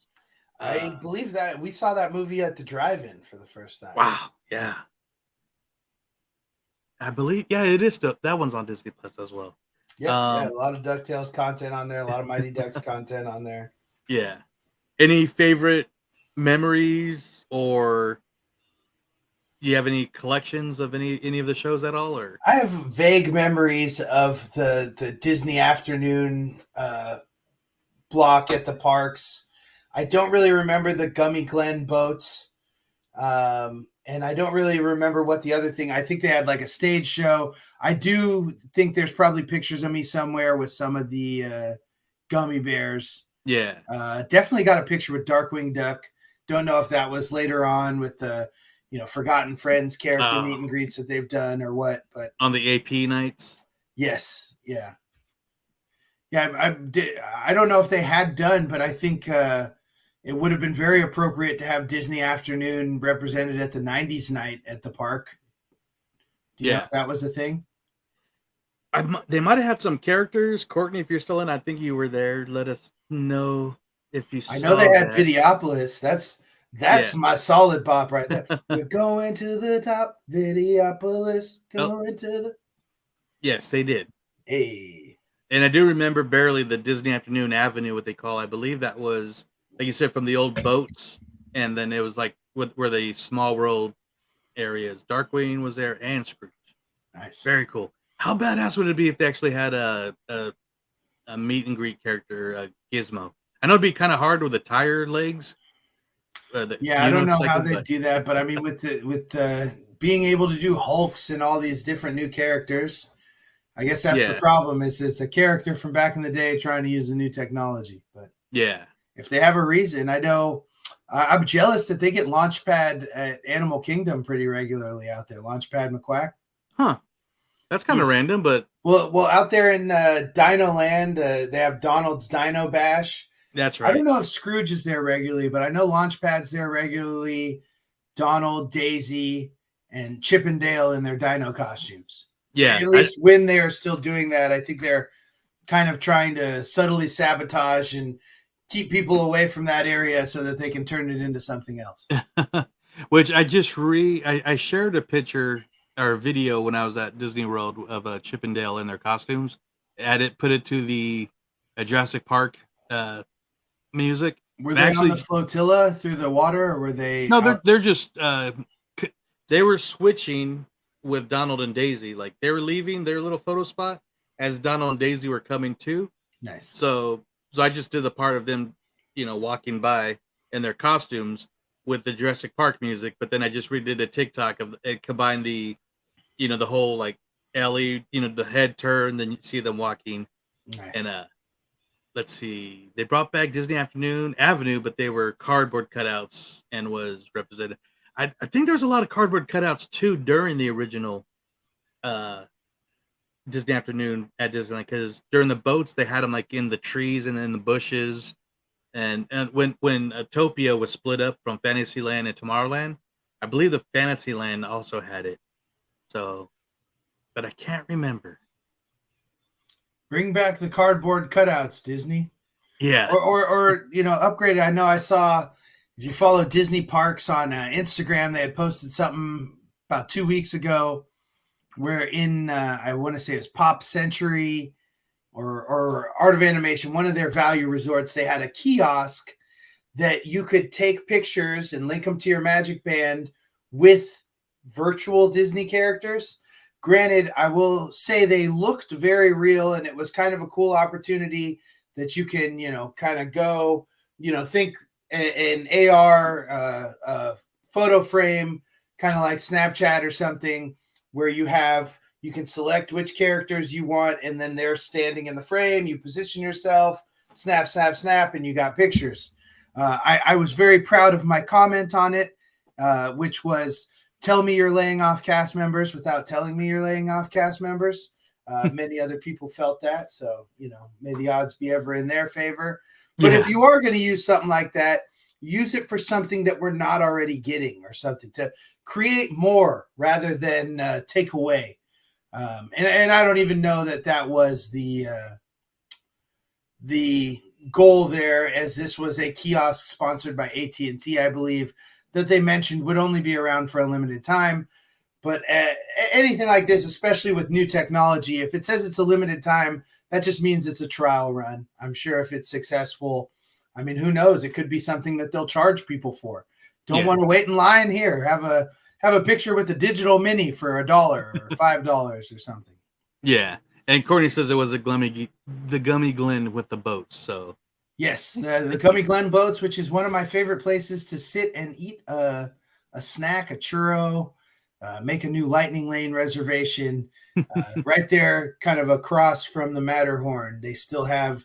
I believe that we saw that movie at the drive-in for the first time. Wow! Yeah, I believe. Yeah, it is. That one's on Disney Plus as well. Yeah, a lot of DuckTales content on there, a lot of Mighty Ducks content on there. Yeah. Any favorite memories, or do you have any collections of any of the shows at all? Or I have vague memories of the Disney afternoon block at the parks. I don't really remember the Gummy Glen boats. And I don't really remember what the other thing. I think they had like a stage show. I do think there's probably pictures of me somewhere with some of the Gummy Bears. yeah. Definitely got a picture with Darkwing Duck. Don't know if that was later on with the Forgotten Friends character meet and greets that they've done or what. But on the AP nights. Yes, yeah. I don't know if they had done, but I think it would have been very appropriate to have Disney Afternoon represented at the 90s night at the park. Do you know if that was a thing? They might have had some characters. Courtney, if you're still in, I think you were there. Let us know if you saw. I know they had Videopolis. That's my solid bop right there. We're going to the top, Videopolis. Going to the. Yes, they did. Hey. And I do remember barely the Disney Afternoon Avenue, what they call. I believe that was, like you said, from the old boats, and then it was like where the Small World areas. Darkwing was there and Scrooge. Nice, very cool. How badass would it be if they actually had a meet and greet character, Gizmo? I know it'd be kind of hard with the tire legs. I don't know how they do that, but I mean, with being able to do Hulks and all these different new characters, I guess that's the problem. Is it's a character from back in the day trying to use the new technology. But if they have a reason, I know I'm jealous that they get Launchpad at Animal Kingdom pretty regularly out there. Launchpad McQuack. Huh. That's kind of random, but well, out there in Dino Land, they have Donald's Dino Bash. That's right. I don't know if Scrooge is there regularly, but I know Launchpad's there regularly. Donald, Daisy, and Chip and Dale in their dino costumes. Yeah, at least when they're still doing that, I think they're kind of trying to subtly sabotage and keep people away from that area so that they can turn it into something else. Which I shared a picture or video when I was at Disney World of Chip and Dale in their costumes. Put it to the Jurassic Park music. Were they on the flotilla through the water, or were they? No, they're just they were switching with Donald and Daisy. Like they were leaving their little photo spot as Donald and Daisy were coming to. Nice. So I just did the part of them, walking by in their costumes with the Jurassic Park music. But then I just redid a TikTok of it, combined the, the whole like Ellie, the head turn, then you see them walking. Nice. And let's see, they brought back Disney Afternoon Avenue, but they were cardboard cutouts and was represented. I think there's a lot of cardboard cutouts too during the original Disney Afternoon at Disneyland, because during the boats they had them like in the trees and in the bushes, and when Utopia was split up from Fantasyland and Tomorrowland, I believe the Fantasyland also had it. So, but I can't remember. Bring back the cardboard cutouts, Disney. Yeah. Or upgrade it. I know I saw, if you follow Disney Parks on Instagram, they had posted something about 2 weeks ago where in, I want to say it was Pop Century or Art of Animation, one of their value resorts, they had a kiosk that you could take pictures and link them to your Magic Band with virtual Disney characters. Granted, I will say they looked very real, and it was kind of a cool opportunity that you can, kind of go, think an AR photo frame, kind of like Snapchat or something, where you can select which characters you want, and then they're standing in the frame. You position yourself, snap, snap, snap, and you got pictures. I was very proud of my comment on it, which was, tell me you're laying off cast members without telling me you're laying off cast members. Many other people felt that. So, may the odds be ever in their favor. But if you are going to use something like that, use it for something that we're not already getting, or something to create more rather than take away. And I don't even know that was the goal there, as this was a kiosk sponsored by AT&T, I believe, that they mentioned would only be around for a limited time. But anything like this, especially with new technology, if it says it's a limited time, that just means it's a trial run. I'm sure if it's successful, I mean, who knows? It could be something that they'll charge people for. Don't want to wait in line here. Have a picture with a digital mini for $1 or $5 or something. Yeah, and Courtney says it was the Gummy Glen with the boats. So yes, the Gummy Glen boats, which is one of my favorite places to sit and eat a snack, a churro, make a new Lightning Lane reservation. Right there, kind of across from the Matterhorn, they still have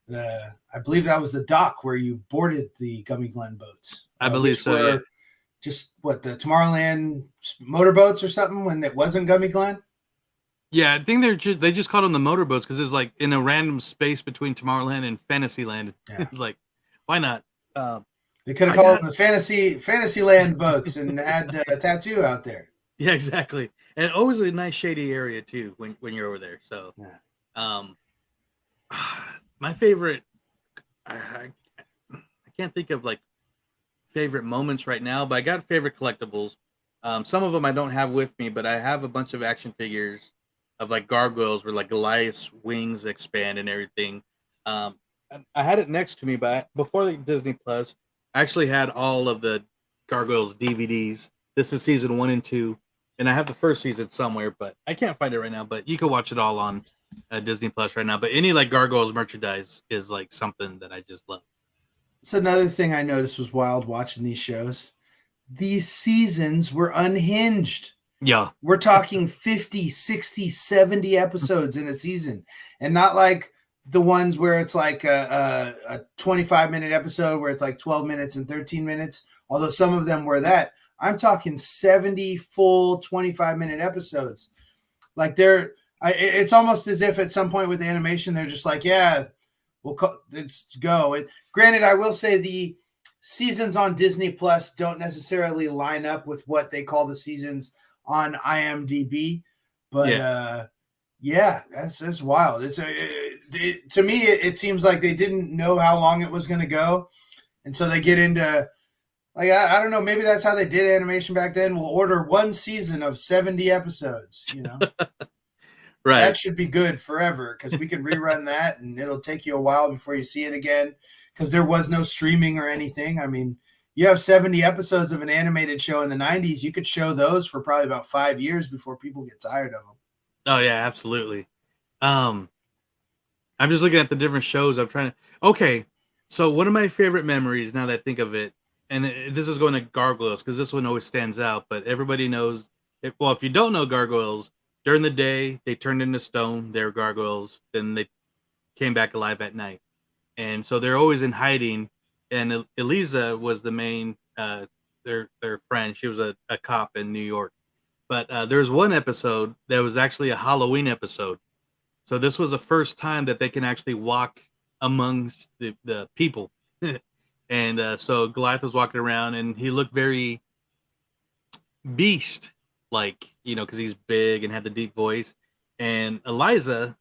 I believe that was the dock where you boarded the Gummy Glen boats. I believe so. Yeah. Just what, the Tomorrowland motorboats or something when it wasn't Gummy Glen? Yeah, I think they just called them the motorboats because it's like in a random space between Tomorrowland and Fantasyland. Yeah. It's like, why not? They could have called them the Fantasyland boats and had a tattoo out there. Yeah, exactly. And always a nice shady area too when you're over there. So, yeah. My favorite, I can't think of like favorite moments right now, but I got favorite collectibles. Some of them I don't have with me, but I have a bunch of action figures of like gargoyles where like Goliath's wings expand and everything. I had it next to me, but before the Disney Plus, I actually had all of the Gargoyles DVDs. This is season 1 and 2, and I have the first season somewhere, but I can't find it right now. But you can watch it all on Disney Plus right now. But any like Gargoyles merchandise is like something that I just love. It's another thing I noticed was wild watching these shows. These seasons were unhinged. Yeah. We're talking 50, 60, 70 episodes in a season, and not like the ones where it's like a 25-minute episode where it's like 12 minutes and 13 minutes, although some of them were that. I'm talking 70 full 25-minute episodes. Like it's almost as if at some point with animation, they're just like, yeah, let's go. And granted, I will say the seasons on Disney Plus don't necessarily line up with what they call the seasons on IMDb, but yeah, that's wild. To me, it seems like they didn't know how long it was going to go, and so they get into like I don't know. Maybe that's how they did animation back then. We'll order one season of 70 episodes. Right. That should be good forever because we can rerun that, and it'll take you a while before you see it again because there was no streaming or anything. I mean, you have 70 episodes of an animated show in the 90s. You could show those for probably about 5 years before people get tired of them. Oh yeah, absolutely. I'm just looking at the different shows. Okay, so one of my favorite memories now that I think of it, and this is going to Gargoyles because this one always stands out, but everybody knows if you don't know Gargoyles, during the day they turned into stone, they're gargoyles, then they came back alive at night. And so they're always in hiding. And Eliza was the main their friend. She was a cop in New York. But there's one episode that was actually a Halloween episode. So this was the first time that they can actually walk amongst the people. And so Goliath was walking around and he looked very beast like, because he's big and had the deep voice. And Eliza,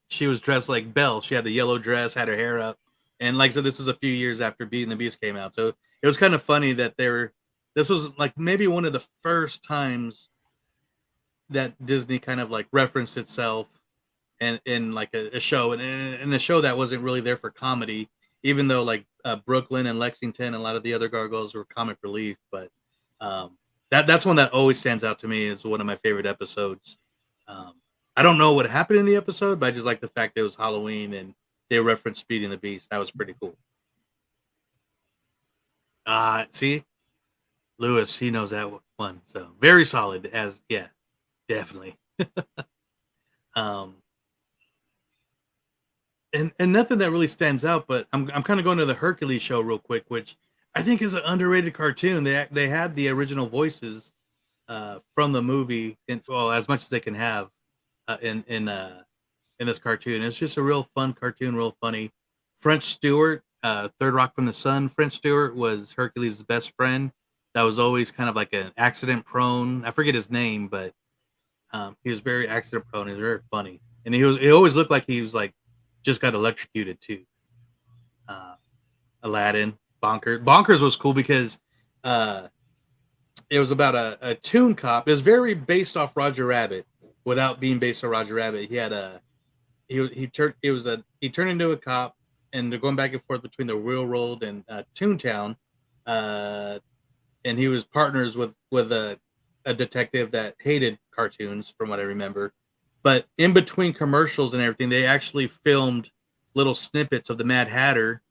she was dressed like Belle. She had the yellow dress, had her hair up. And like I said, this was a few years after Beauty and the Beast came out. So it was kind of funny that this was like maybe one of the first times that Disney kind of like referenced itself and in like a show and a show that wasn't really there for comedy, even though like Brooklyn and Lexington and a lot of the other Gargoyles were comic relief. But that's one that always stands out to me as one of my favorite episodes. I don't know what happened in the episode, but I just like the fact that it was Halloween and they referenced Beauty and the Beast. That was pretty cool. See, Lewis, he knows that one. So very solid definitely. And nothing that really stands out, but I'm kind of going to the Hercules show real quick, which I think is an underrated cartoon. They had the original voices from the movie, as much as they can have in this cartoon. It's just a real fun cartoon, real funny. French Stewart, Third Rock from the Sun. French Stewart was Hercules' best friend. That was always kind of like an accident prone. I forget his name, but he was very accident prone. He was very funny, and he always looked like he was like just got electrocuted too. Aladdin, Bonkers was cool because it was about a toon cop. It was very based off Roger Rabbit, without being based on Roger Rabbit. He had a he turned into a cop, and they're going back and forth between the real world and Toontown, uh, and he was partners with a detective that hated cartoons, from what I remember. But in between commercials and everything, they actually filmed little snippets of the Mad Hatter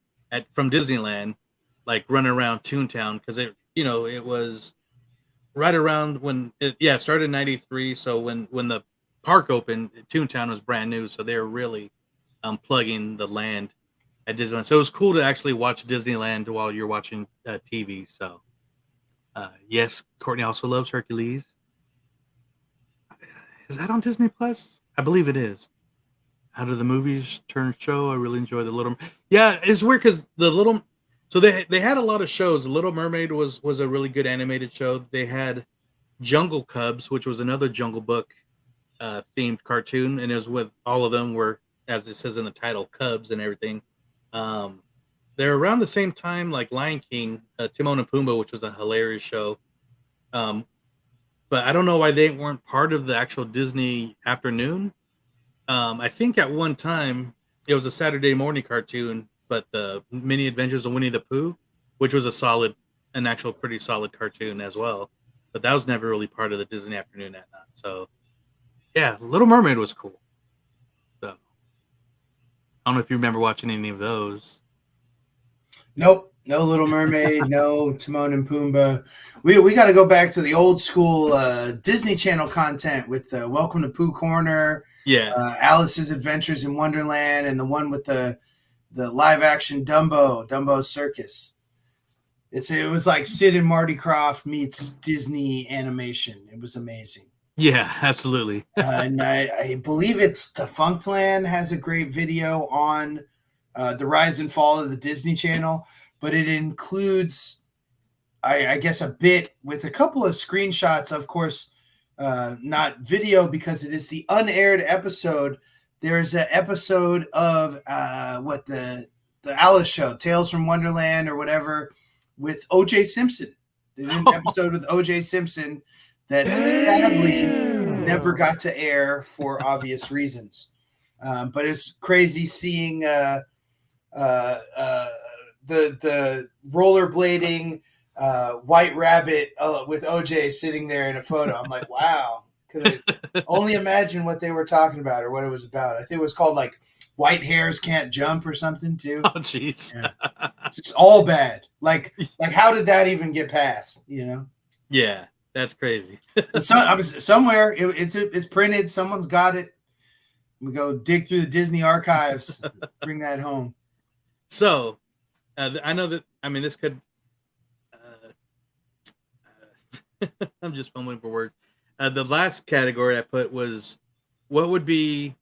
from Disneyland, like running around Toontown, because it was right around when it started in '93. So when the park opened, Toontown was brand new, so they were really plugging the land at Disneyland. So it was cool to actually watch Disneyland while you're watching TV. So yes, Courtney also loves Hercules. Is that on Disney Plus? I believe it is. How do the movies turn show? I really enjoy the Little. Yeah, it's weird because the Little. So they had a lot of shows. The Little Mermaid was a really good animated show. They had Jungle Cubs, which was another Jungle Book themed cartoon, and it was with all of them were, as it says in the title, cubs and everything. Um, they're around the same time like Lion King, Timon and Pumbaa, which was a hilarious show. Um, but I don't know why they weren't part of the actual Disney afternoon. I think at one time it was a Saturday morning cartoon, but the Mini Adventures of Winnie the Pooh, which was an actual pretty solid cartoon as well. But that was never really part of the Disney afternoon at night. So yeah, Little Mermaid was cool. So I don't know if you remember watching any of those. Nope. No Little Mermaid, no Timon and Pumbaa. We got to go back to the old school Disney Channel content with the Welcome to Pooh Corner, Yeah. Alice's Adventures in Wonderland, and the one with the live action Dumbo's Circus. It was like Sid and Marty Krofft meets Disney animation. It was amazing. Yeah, absolutely. And I believe it's Defunctland has a great video on the rise and fall of the Disney Channel, but it includes, I guess, a bit with a couple of screenshots, of course, not video because it is the unaired episode. There's an episode of what the Alice show, Tales from Wonderland or whatever, with O.J. Simpson. They did an episode with O.J. Simpson that sadly never got to air for obvious reasons. But it's crazy seeing the rollerblading White Rabbit with OJ sitting there in a photo. I'm like, wow, could I only imagine what they were talking about or what it was about. I think it was called like White Hairs Can't Jump or something too. Oh, jeez. Yeah. It's just all bad. Like how did that even get past? You know? Yeah, that's crazy. Somewhere it's printed. Someone's got it. We go dig through the Disney archives, bring that home. So, I know that. I mean, this could. I'm just fumbling for words. The last category I put was, what would be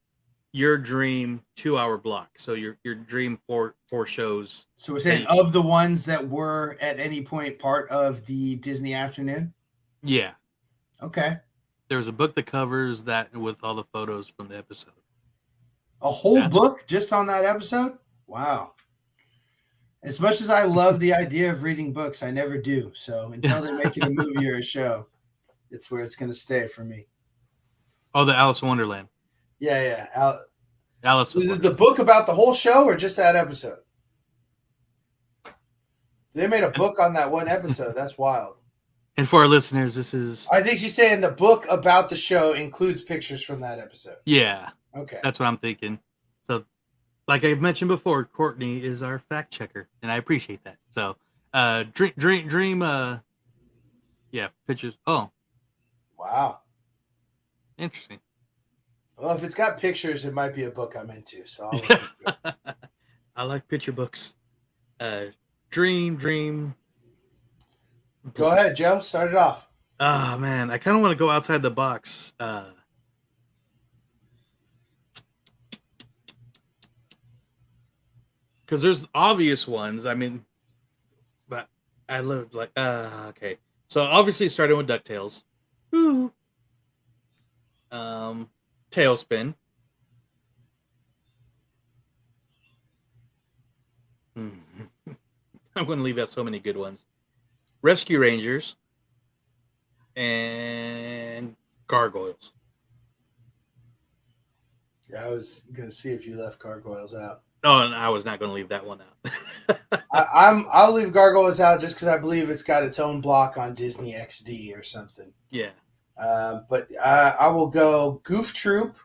your dream 2-hour block? So your dream four shows. So we're saying of the ones that were at any point part of the Disney afternoon. Yeah. Okay. There's a book that covers that with all the photos from the episode. A whole book just on that episode? Wow. As much as I love the idea of reading books, I never do. So until they make it a movie or a show, it's where it's going to stay for me. Oh, the Alice in Wonderland. Yeah. Alice. Is it the book about the whole show or just that episode? They made a book on that one episode. That's wild. And for our listeners, this is... I think she's saying the book about the show includes pictures from that episode. Yeah. Okay. That's what I'm thinking. So, like I've mentioned before, Courtney is our fact checker, and I appreciate that. So, dream, yeah, pictures. Oh. Wow. Interesting. Well, if it's got pictures, it might be a book I'm into. So I'll look into it. I like picture books. Dream. Go ahead, Joe. Start it off. Oh, man. I kind of want to go outside the box. Because there's obvious ones. I mean, but I love like, okay. So obviously starting with DuckTales. Woo. Tailspin. I'm going to leave out so many good ones. Rescue Rangers. and Gargoyles. Yeah, I was gonna see if you left Gargoyles out. Oh, and I was not going to leave that one out. I'll leave Gargoyles out just because I believe it's got its own block on Disney XD or something. Yeah. But I will go Goof Troop,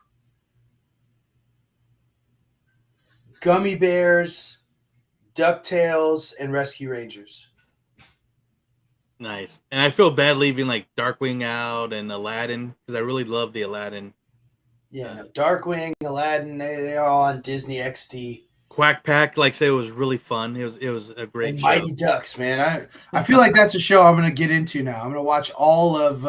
Gummy Bears, DuckTales, and Rescue Rangers. Nice. And I feel bad leaving like Darkwing out and Aladdin because I really love the Aladdin. Yeah, no, Darkwing, Aladdin, they're all on Disney XD. Quack Pack, like say, it was really fun. It was a great And show. Mighty Ducks, man. I feel like that's a show I'm going to get into now. I'm going to watch all of.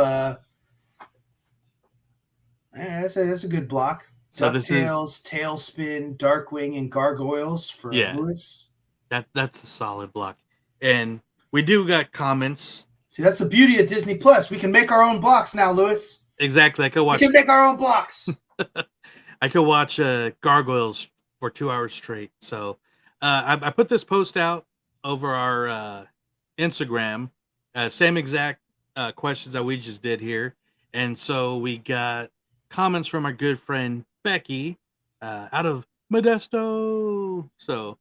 That's a good block. So DuckTales, Tailspin, Darkwing, and Gargoyles for Lewis. That's a solid block. And we do got comments. See, that's the beauty of Disney Plus. We can make our own blocks now, Lewis. Exactly. I could watch. We can make our own blocks. I could watch Gargoyles for 2 hours straight. So I put this post out over our Instagram, same exact questions that we just did here. And so we got comments from our good friend Becky out of Modesto. So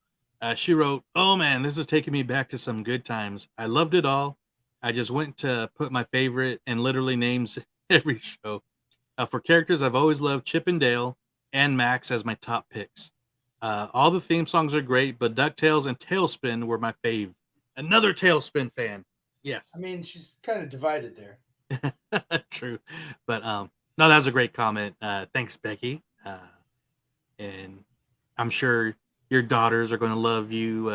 she wrote, "Oh man, this is taking me back to some good times. I loved it all. I just went to put my favorite and literally names every show. For characters, I've always loved Chip and Dale and Max as my top picks. All the theme songs are great, but DuckTales and Tailspin were my fave. Another Tailspin fan. Yes. I mean, she's kind of divided there. True. But no, that was a great comment. Thanks, Becky. And I'm sure your daughters are going to love you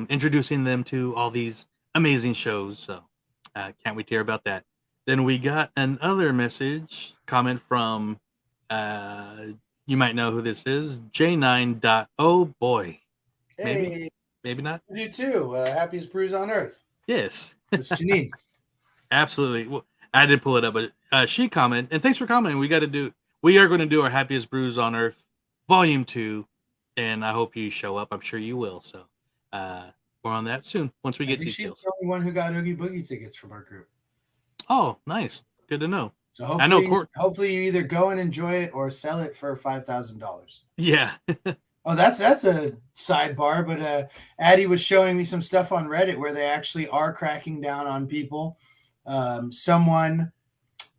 introducing them to all these amazing shows. So can't wait to hear about that. Then we got another comment from, you might know who this is, J9. Oh boy. Hey, maybe not. You too. Happiest brews on earth. Yes. It's Janine. Absolutely. Well, I did pull it up, but she commented, and thanks for commenting. We are going to do our Happiest Brews on Earth Volume 2, and I hope you show up. I'm sure you will. So more on that soon once we get details. She's the only one who got Oogie Boogie tickets from our group. Oh, nice. Good to know. So hopefully you either go and enjoy it or sell it for $5,000. Yeah. Oh, that's a sidebar, but Addie was showing me some stuff on Reddit where they actually are cracking down on people. Someone,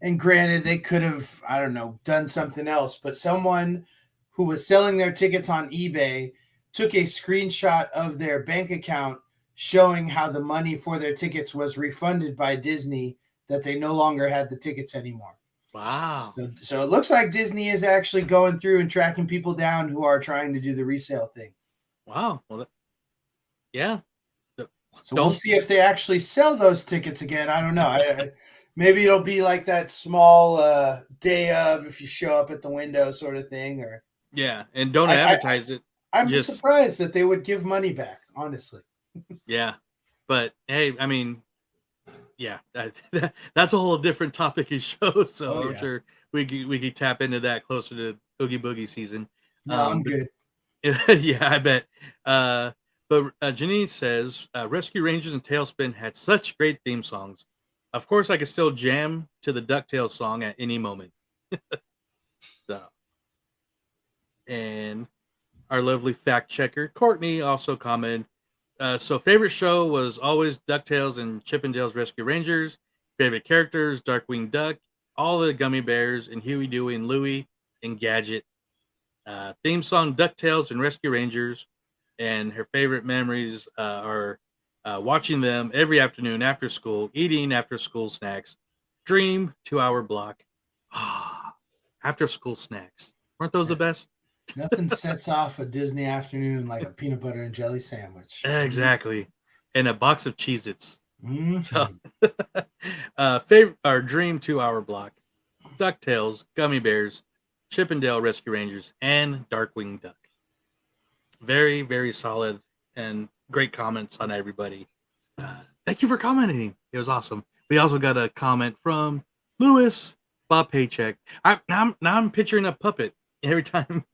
and granted, they could have, I don't know, done something else, but someone who was selling their tickets on eBay took a screenshot of their bank account showing how the money for their tickets was refunded by Disney, that they no longer had the tickets anymore. Wow. So it looks like Disney is actually going through and tracking people down who are trying to do the resale thing. Wow. Well, yeah. So we'll see if they actually sell those tickets again. I don't know. Maybe it'll be like that small day of, if you show up at the window sort of thing. Or yeah, and don't advertise it. I'm just surprised that they would give money back, honestly. Yeah. But hey, I mean, yeah, that's a whole different topic of show. So I'm sure we could tap into that closer to Oogie Boogie season. No, I'm good. Yeah, I bet. But Janine says, Rescue Rangers and Tailspin had such great theme songs. Of course, I could still jam to the DuckTales song at any moment. So, and our lovely fact checker, Courtney, also commented, so favorite show was always DuckTales and Chip and Dale's Rescue Rangers. Favorite characters, Darkwing Duck, all the Gummy Bears, and Huey, Dewey, and Louie, and Gadget. Theme song, DuckTales and Rescue Rangers. And her favorite memories are watching them every afternoon after school, eating after school snacks. Dream 2-hour block. After school snacks. Weren't those the best? Nothing sets off a Disney afternoon like a peanut butter and jelly sandwich. Exactly. And a box of Cheez-Its. Mm-hmm. So, favorite, our dream 2-hour block. DuckTales, Gummy Bears, Chip and Dale Rescue Rangers, and Darkwing Duck. Very, very solid and great comments on everybody. Thank you for commenting. It was awesome. We also got a comment from Lewis Bob Paycheck. Now I'm picturing a puppet every time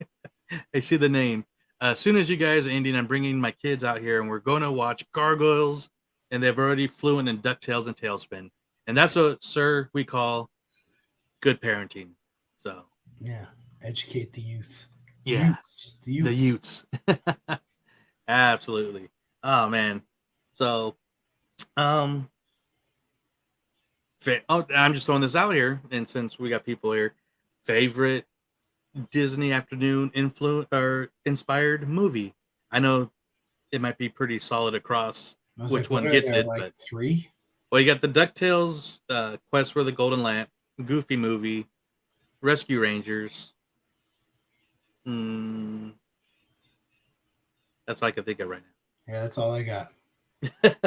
I see the name. As soon as you guys are ending, I'm bringing my kids out here and we're going to watch Gargoyles, and they've already fluent in DuckTales and Tailspin. And that's what, sir, we call good parenting. So Yeah, educate the youth. The yeah, youths. The the youths. Utes. Absolutely. Oh man. So um I'm just throwing this out here, and since we got people here, favorite Disney afternoon influence or inspired movie. I know it might be pretty solid across I was which like, what one are gets there, it, like but 3? well, you got the DuckTales Quest for the Golden Lamp, Goofy movie, Rescue Rangers. Mm, that's all I can think of right Yeah, that's all I got. now.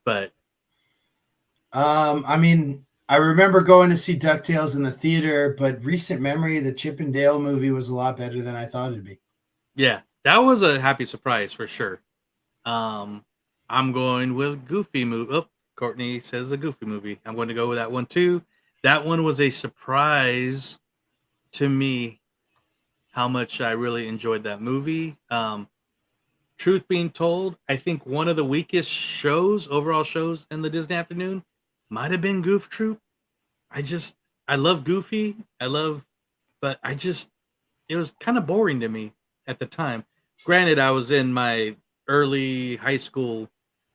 But I mean, I remember going to see DuckTales in the theater, but recent memory, the Chip and Dale movie was a lot better than I thought it'd be. yeah, that was a happy surprise for sure. Um, I'm going with Goofy movie. Oh, Courtney says the Goofy movie. I'm going to go with that one too. That one was a surprise to me how much I really enjoyed that movie. Truth being told, I think one of the weakest shows, overall shows in the Disney afternoon, might have been Goof Troop. I just, I love Goofy. But I just, it was kind of boring to me at the time. Granted, I was in my early high school,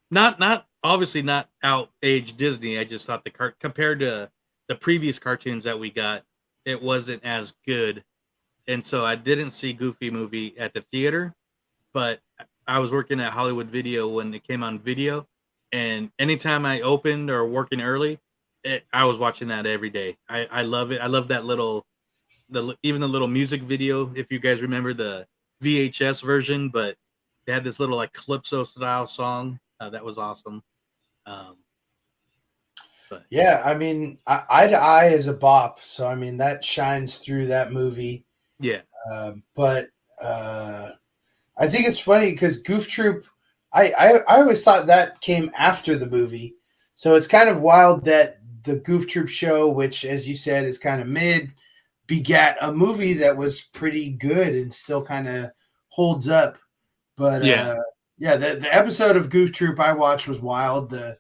not obviously not out age Disney. I just thought compared to the previous cartoons that we got, it wasn't as good, and so I didn't see Goofy movie at the theater. But I was working at Hollywood Video when it came on video, and anytime I opened or working early, I was watching that every day. I love it. I love that little even the little music video. If you guys remember the VHS version, but they had this little like calypso style song that was awesome. Um, but Yeah, I mean, Eye to Eye is a bop, so I mean that shines through that movie. yeah, But I think it's funny because Goof Troop, I always thought that came after the movie, so it's kind of wild that the Goof Troop show, which as you said is kind of mid, begat a movie that was pretty good and still kind of holds up. But yeah, yeah, the episode of Goof Troop I watched was wild. It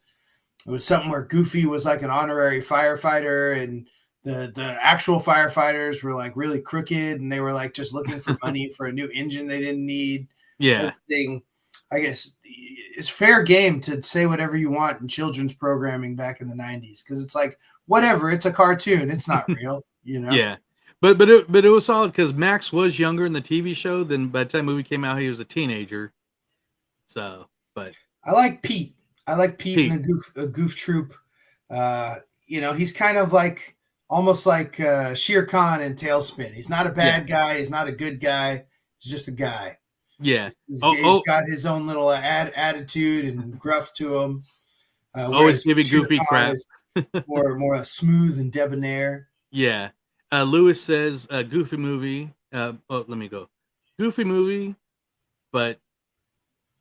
was something where Goofy was like an honorary firefighter, and the actual firefighters were like really crooked, and they were like just looking for money for a new engine they didn't need. yeah, Everything, I guess, it's fair game to say whatever you want in children's programming back in the '90s because it's like whatever, it's a cartoon, it's not real, you know. yeah. But it was solid because Max was younger in the TV show than by the time the movie came out, he was a teenager. So, but I like Pete. I like Pete in Pete, a goof troop. He's kind of like almost like Shere Khan in Tailspin. He's not a yeah, bad guy. He's not a good guy. He's just a guy. yeah. He's got his own little attitude and gruff to him. Always Whereas giving Shere Goofy Khan crap. is more smooth and debonair. Yeah. Lewis says Goofy movie. Let me go. Goofy movie, but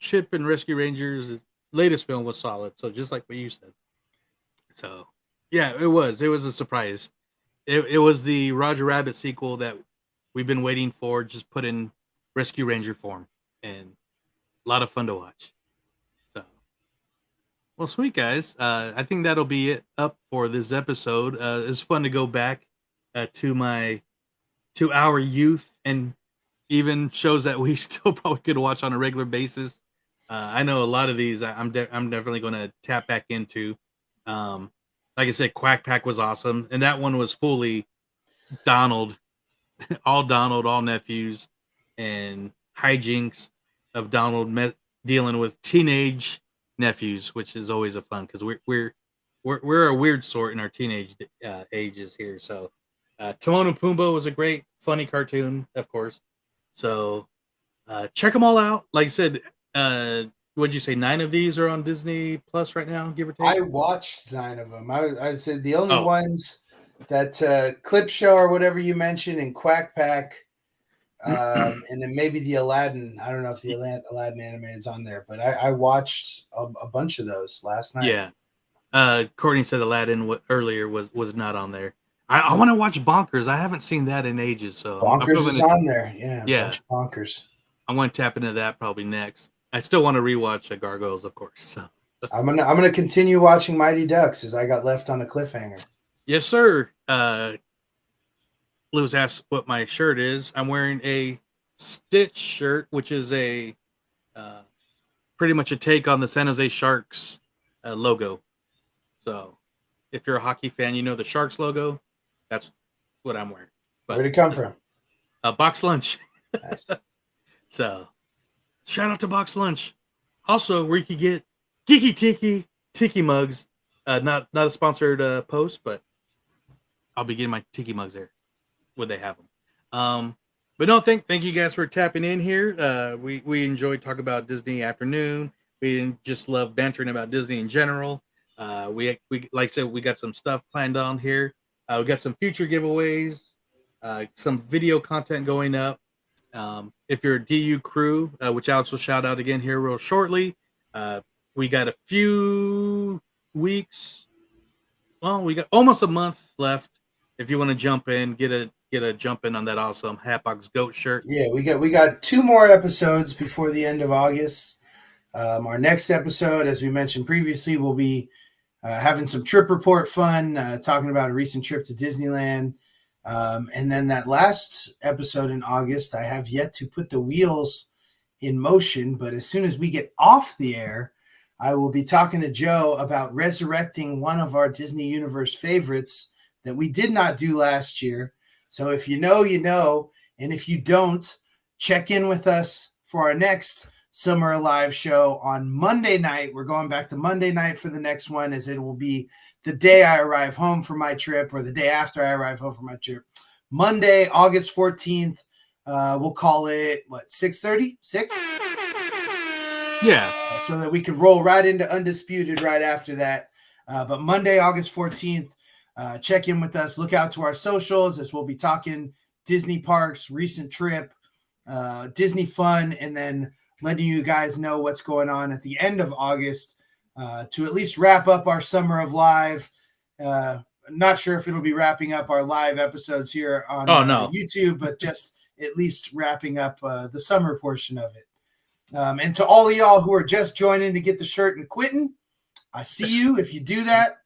Chip and Rescue Rangers' latest film was solid. So just like what you said. So yeah, it was. It was a surprise. It was the Roger Rabbit sequel that we've been waiting for, just put in Rescue Ranger form, and a lot of fun to watch. So well, sweet guys. I think that'll be it up for this episode. It's fun to go back to our youth and even shows that we still probably could watch on a regular basis. I know a lot of these I'm definitely going to tap back into. Um, like I said, Quack Pack was awesome, and that one was fully Donald, Donald, all nephews, and hijinks of Donald dealing with teenage nephews, which is always a fun because we're a weird sort in our teenage ages here. So Timon and Pumbaa was a great, funny cartoon, of course. So check them all out. Like I said, what'd you say? 9 of these are on Disney Plus right now, give or take. I watched 9 of them. I said the only Oh, ones that Clip Show or whatever you mentioned in Quack Pack. And then maybe the Aladdin. I don't know if the Aladdin anime is on there, but I watched a bunch of those last night. yeah. Courtney said Aladdin earlier was not on there. I want to watch Bonkers. I haven't seen that in ages, so Bonkers is on there. Yeah, a yeah, bunch of Bonkers. I want to tap into that probably next. I still want to rewatch Gargoyles, of course. So, I'm gonna continue watching Mighty Ducks as I got left on a cliffhanger. Yes, sir. Lewis asked what my shirt is. I'm wearing a Stitch shirt, which is a uh, pretty much a take on the San Jose Sharks logo. So, if you're a hockey fan, you know the Sharks logo. That's what I'm wearing. But Where'd it come from? Box Lunch. Nice. So, shout out to Box Lunch. Also, where you can get Geeky Tiki mugs. Not a sponsored post, but I'll be getting my Tiki mugs there when they have them. But no, thank you guys for tapping in here. We enjoyed talking about Disney afternoon. We just love bantering about Disney in general. We like I said, we got some stuff planned on here. We got some future giveaways, some video content going up. If you're a DU crew, which Alex will shout out again here real shortly, we got a few weeks. Well, we got almost a month left. If you want to jump in, get a jump in on that awesome Hatbox Goat shirt. Yeah, we got 2 more episodes before the end of August. Our next episode, as we mentioned previously, will be having some trip report fun, talking about a recent trip to Disneyland. And then that last episode in August, I have yet to put the wheels in motion. But as soon as we get off the air, I will be talking to Joe about resurrecting one of our Disney Universe favorites that we did not do last year. So if you know, you know. And if you don't, check in with us for our next Summer Alive show on Monday night. We're going back to Monday night for the next one, as it will be the day I arrive home for my trip, or the day after I arrive home for my trip. Monday, August 14th. We'll call it, 6:30? 6? Yeah. So that we can roll right into Undisputed right after that. But Monday, August 14th, check in with us. Look out to our socials, as we'll be talking Disney parks, recent trip, Disney fun, and then letting you guys know what's going on at the end of August to at least wrap up our summer of live. Not sure if it'll be wrapping up our live episodes here on YouTube, but just at least wrapping up the summer portion of it. And to all of y'all who are just joining to get the shirt and quitting, I see you. If you do that,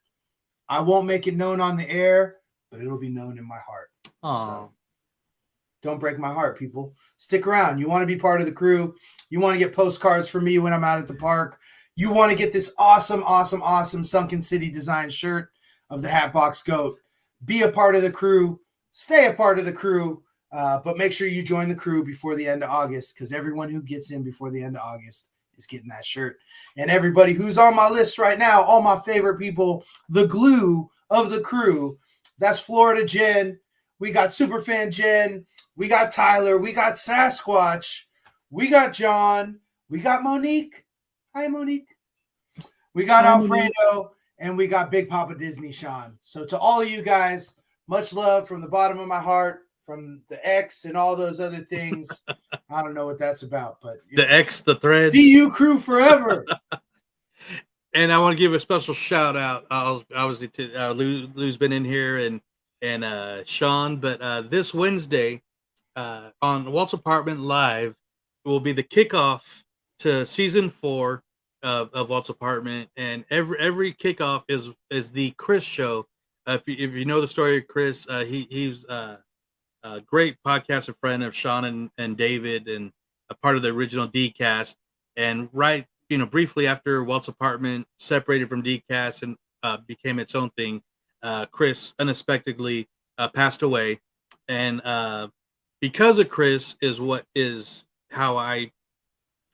I won't make it known on the air, but it'll be known in my heart. So, don't break my heart, people. Stick around. You want to be part of the crew. You want to get postcards from me when I'm out at the park. You want to get this awesome Sunken City design shirt of the Hatbox Goat. Be a part of the crew. Stay a part of the crew. But make sure you join the crew before the end of August, because everyone who gets in before the end of August is getting that shirt. And everybody who's on my list right now, all my favorite people, the glue of the crew, that's Florida Jen. We got Superfan Jen. We got Tyler. We got Sasquatch. We got John. We got Monique. Hi, Monique. We got Alfredo. And we got Big Papa Disney Sean. So to all of you guys, much love from the bottom of my heart, from the X and all those other things. I don't know what that's about, but the X, the threads. DU crew forever. And I want to give a special shout out. Obviously, to Lou's been in here and Sean, but this Wednesday on Walt's Apartment Live will be the kickoff to season 4 of Walt's Apartment, and every kickoff is the Chris show. If you know the story of Chris, he's a great podcaster friend of Sean and David, and a part of the original D-Cast. And briefly after Walt's Apartment separated from D-Cast and became its own thing, Chris unexpectedly passed away. And because of Chris is how I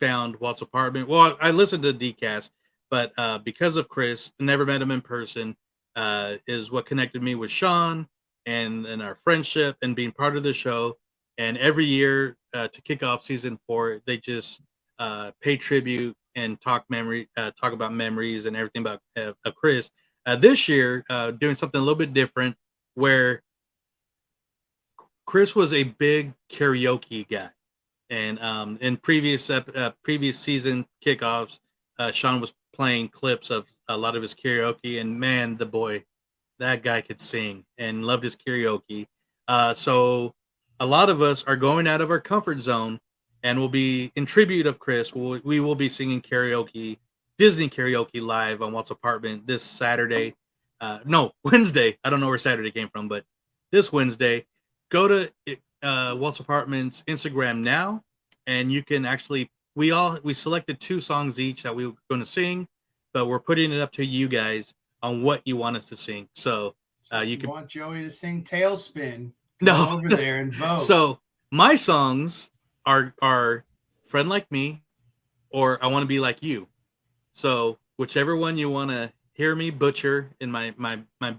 found Walt's Apartment. Well, I listened to D-Cast, but because of Chris, I never met him in person, is what connected me with Sean and our friendship and being part of the show. And every year to kick off season 4, they just pay tribute and talk about memories and everything about Chris. This year, doing something a little bit different, where Chris was a big karaoke guy. And in previous season kickoffs, Sean was playing clips of a lot of his karaoke, and man, that guy could sing and loved his karaoke. So a lot of us are going out of our comfort zone, and will be in tribute of Chris. We will be singing karaoke Disney karaoke live on Walt's apartment this Saturday. No, Wednesday. I don't know where Saturday came from, but this Wednesday, go to Walt's apartment's Instagram now, and you can actually we selected 2 songs each that we were going to sing, but we're putting it up to you guys on what you want us to sing. So So if you you can want Joey to sing Tailspin, go no. over there and vote. So my songs are "Friend Like Me" or "I Want to Be Like You." So whichever one you want to hear me butcher in my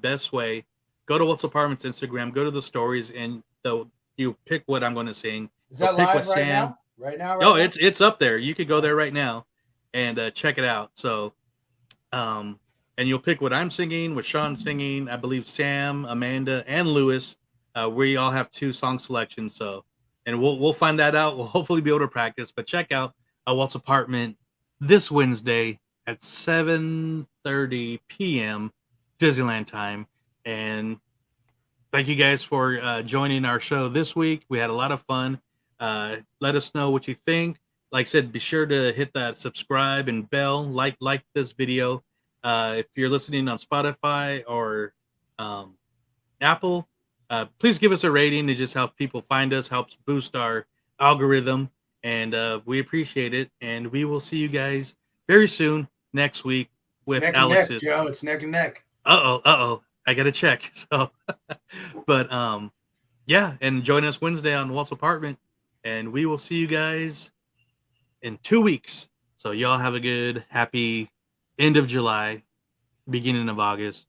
best way, go to What's Apartment's Instagram, go to the stories, and you pick what I'm going to sing. Is You'll that pick what live right Sam. now? Right now, right No, now? it's up there. You could go there right now and check it out. So, and you'll pick what I'm singing, what Sean's singing. I believe Sam, Amanda, and Lewis. We all have 2 song selections. So, and we'll find that out. We'll hopefully be able to practice. But check out Walt's Apartment this Wednesday at 7:30 p.m. Disneyland time. And thank you guys for joining our show this week. We had a lot of fun. Let us know what you think. Like I said, be sure to hit that subscribe and bell. Like this video. If you're listening on Spotify or um, Apple, please give us a rating. It just helps people find us, helps boost our algorithm, and we appreciate it. And we will see you guys very soon next week It's with neck and neck, Alex's. Joe. It's neck and neck. Uh-oh. I gotta check. So but yeah, and join us Wednesday on Walt's Apartment, and we will see you guys in 2 weeks. So y'all have a good, happy end of July, beginning of August,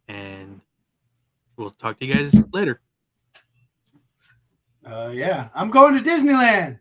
and we'll talk to you guys later. Yeah, I'm going to Disneyland.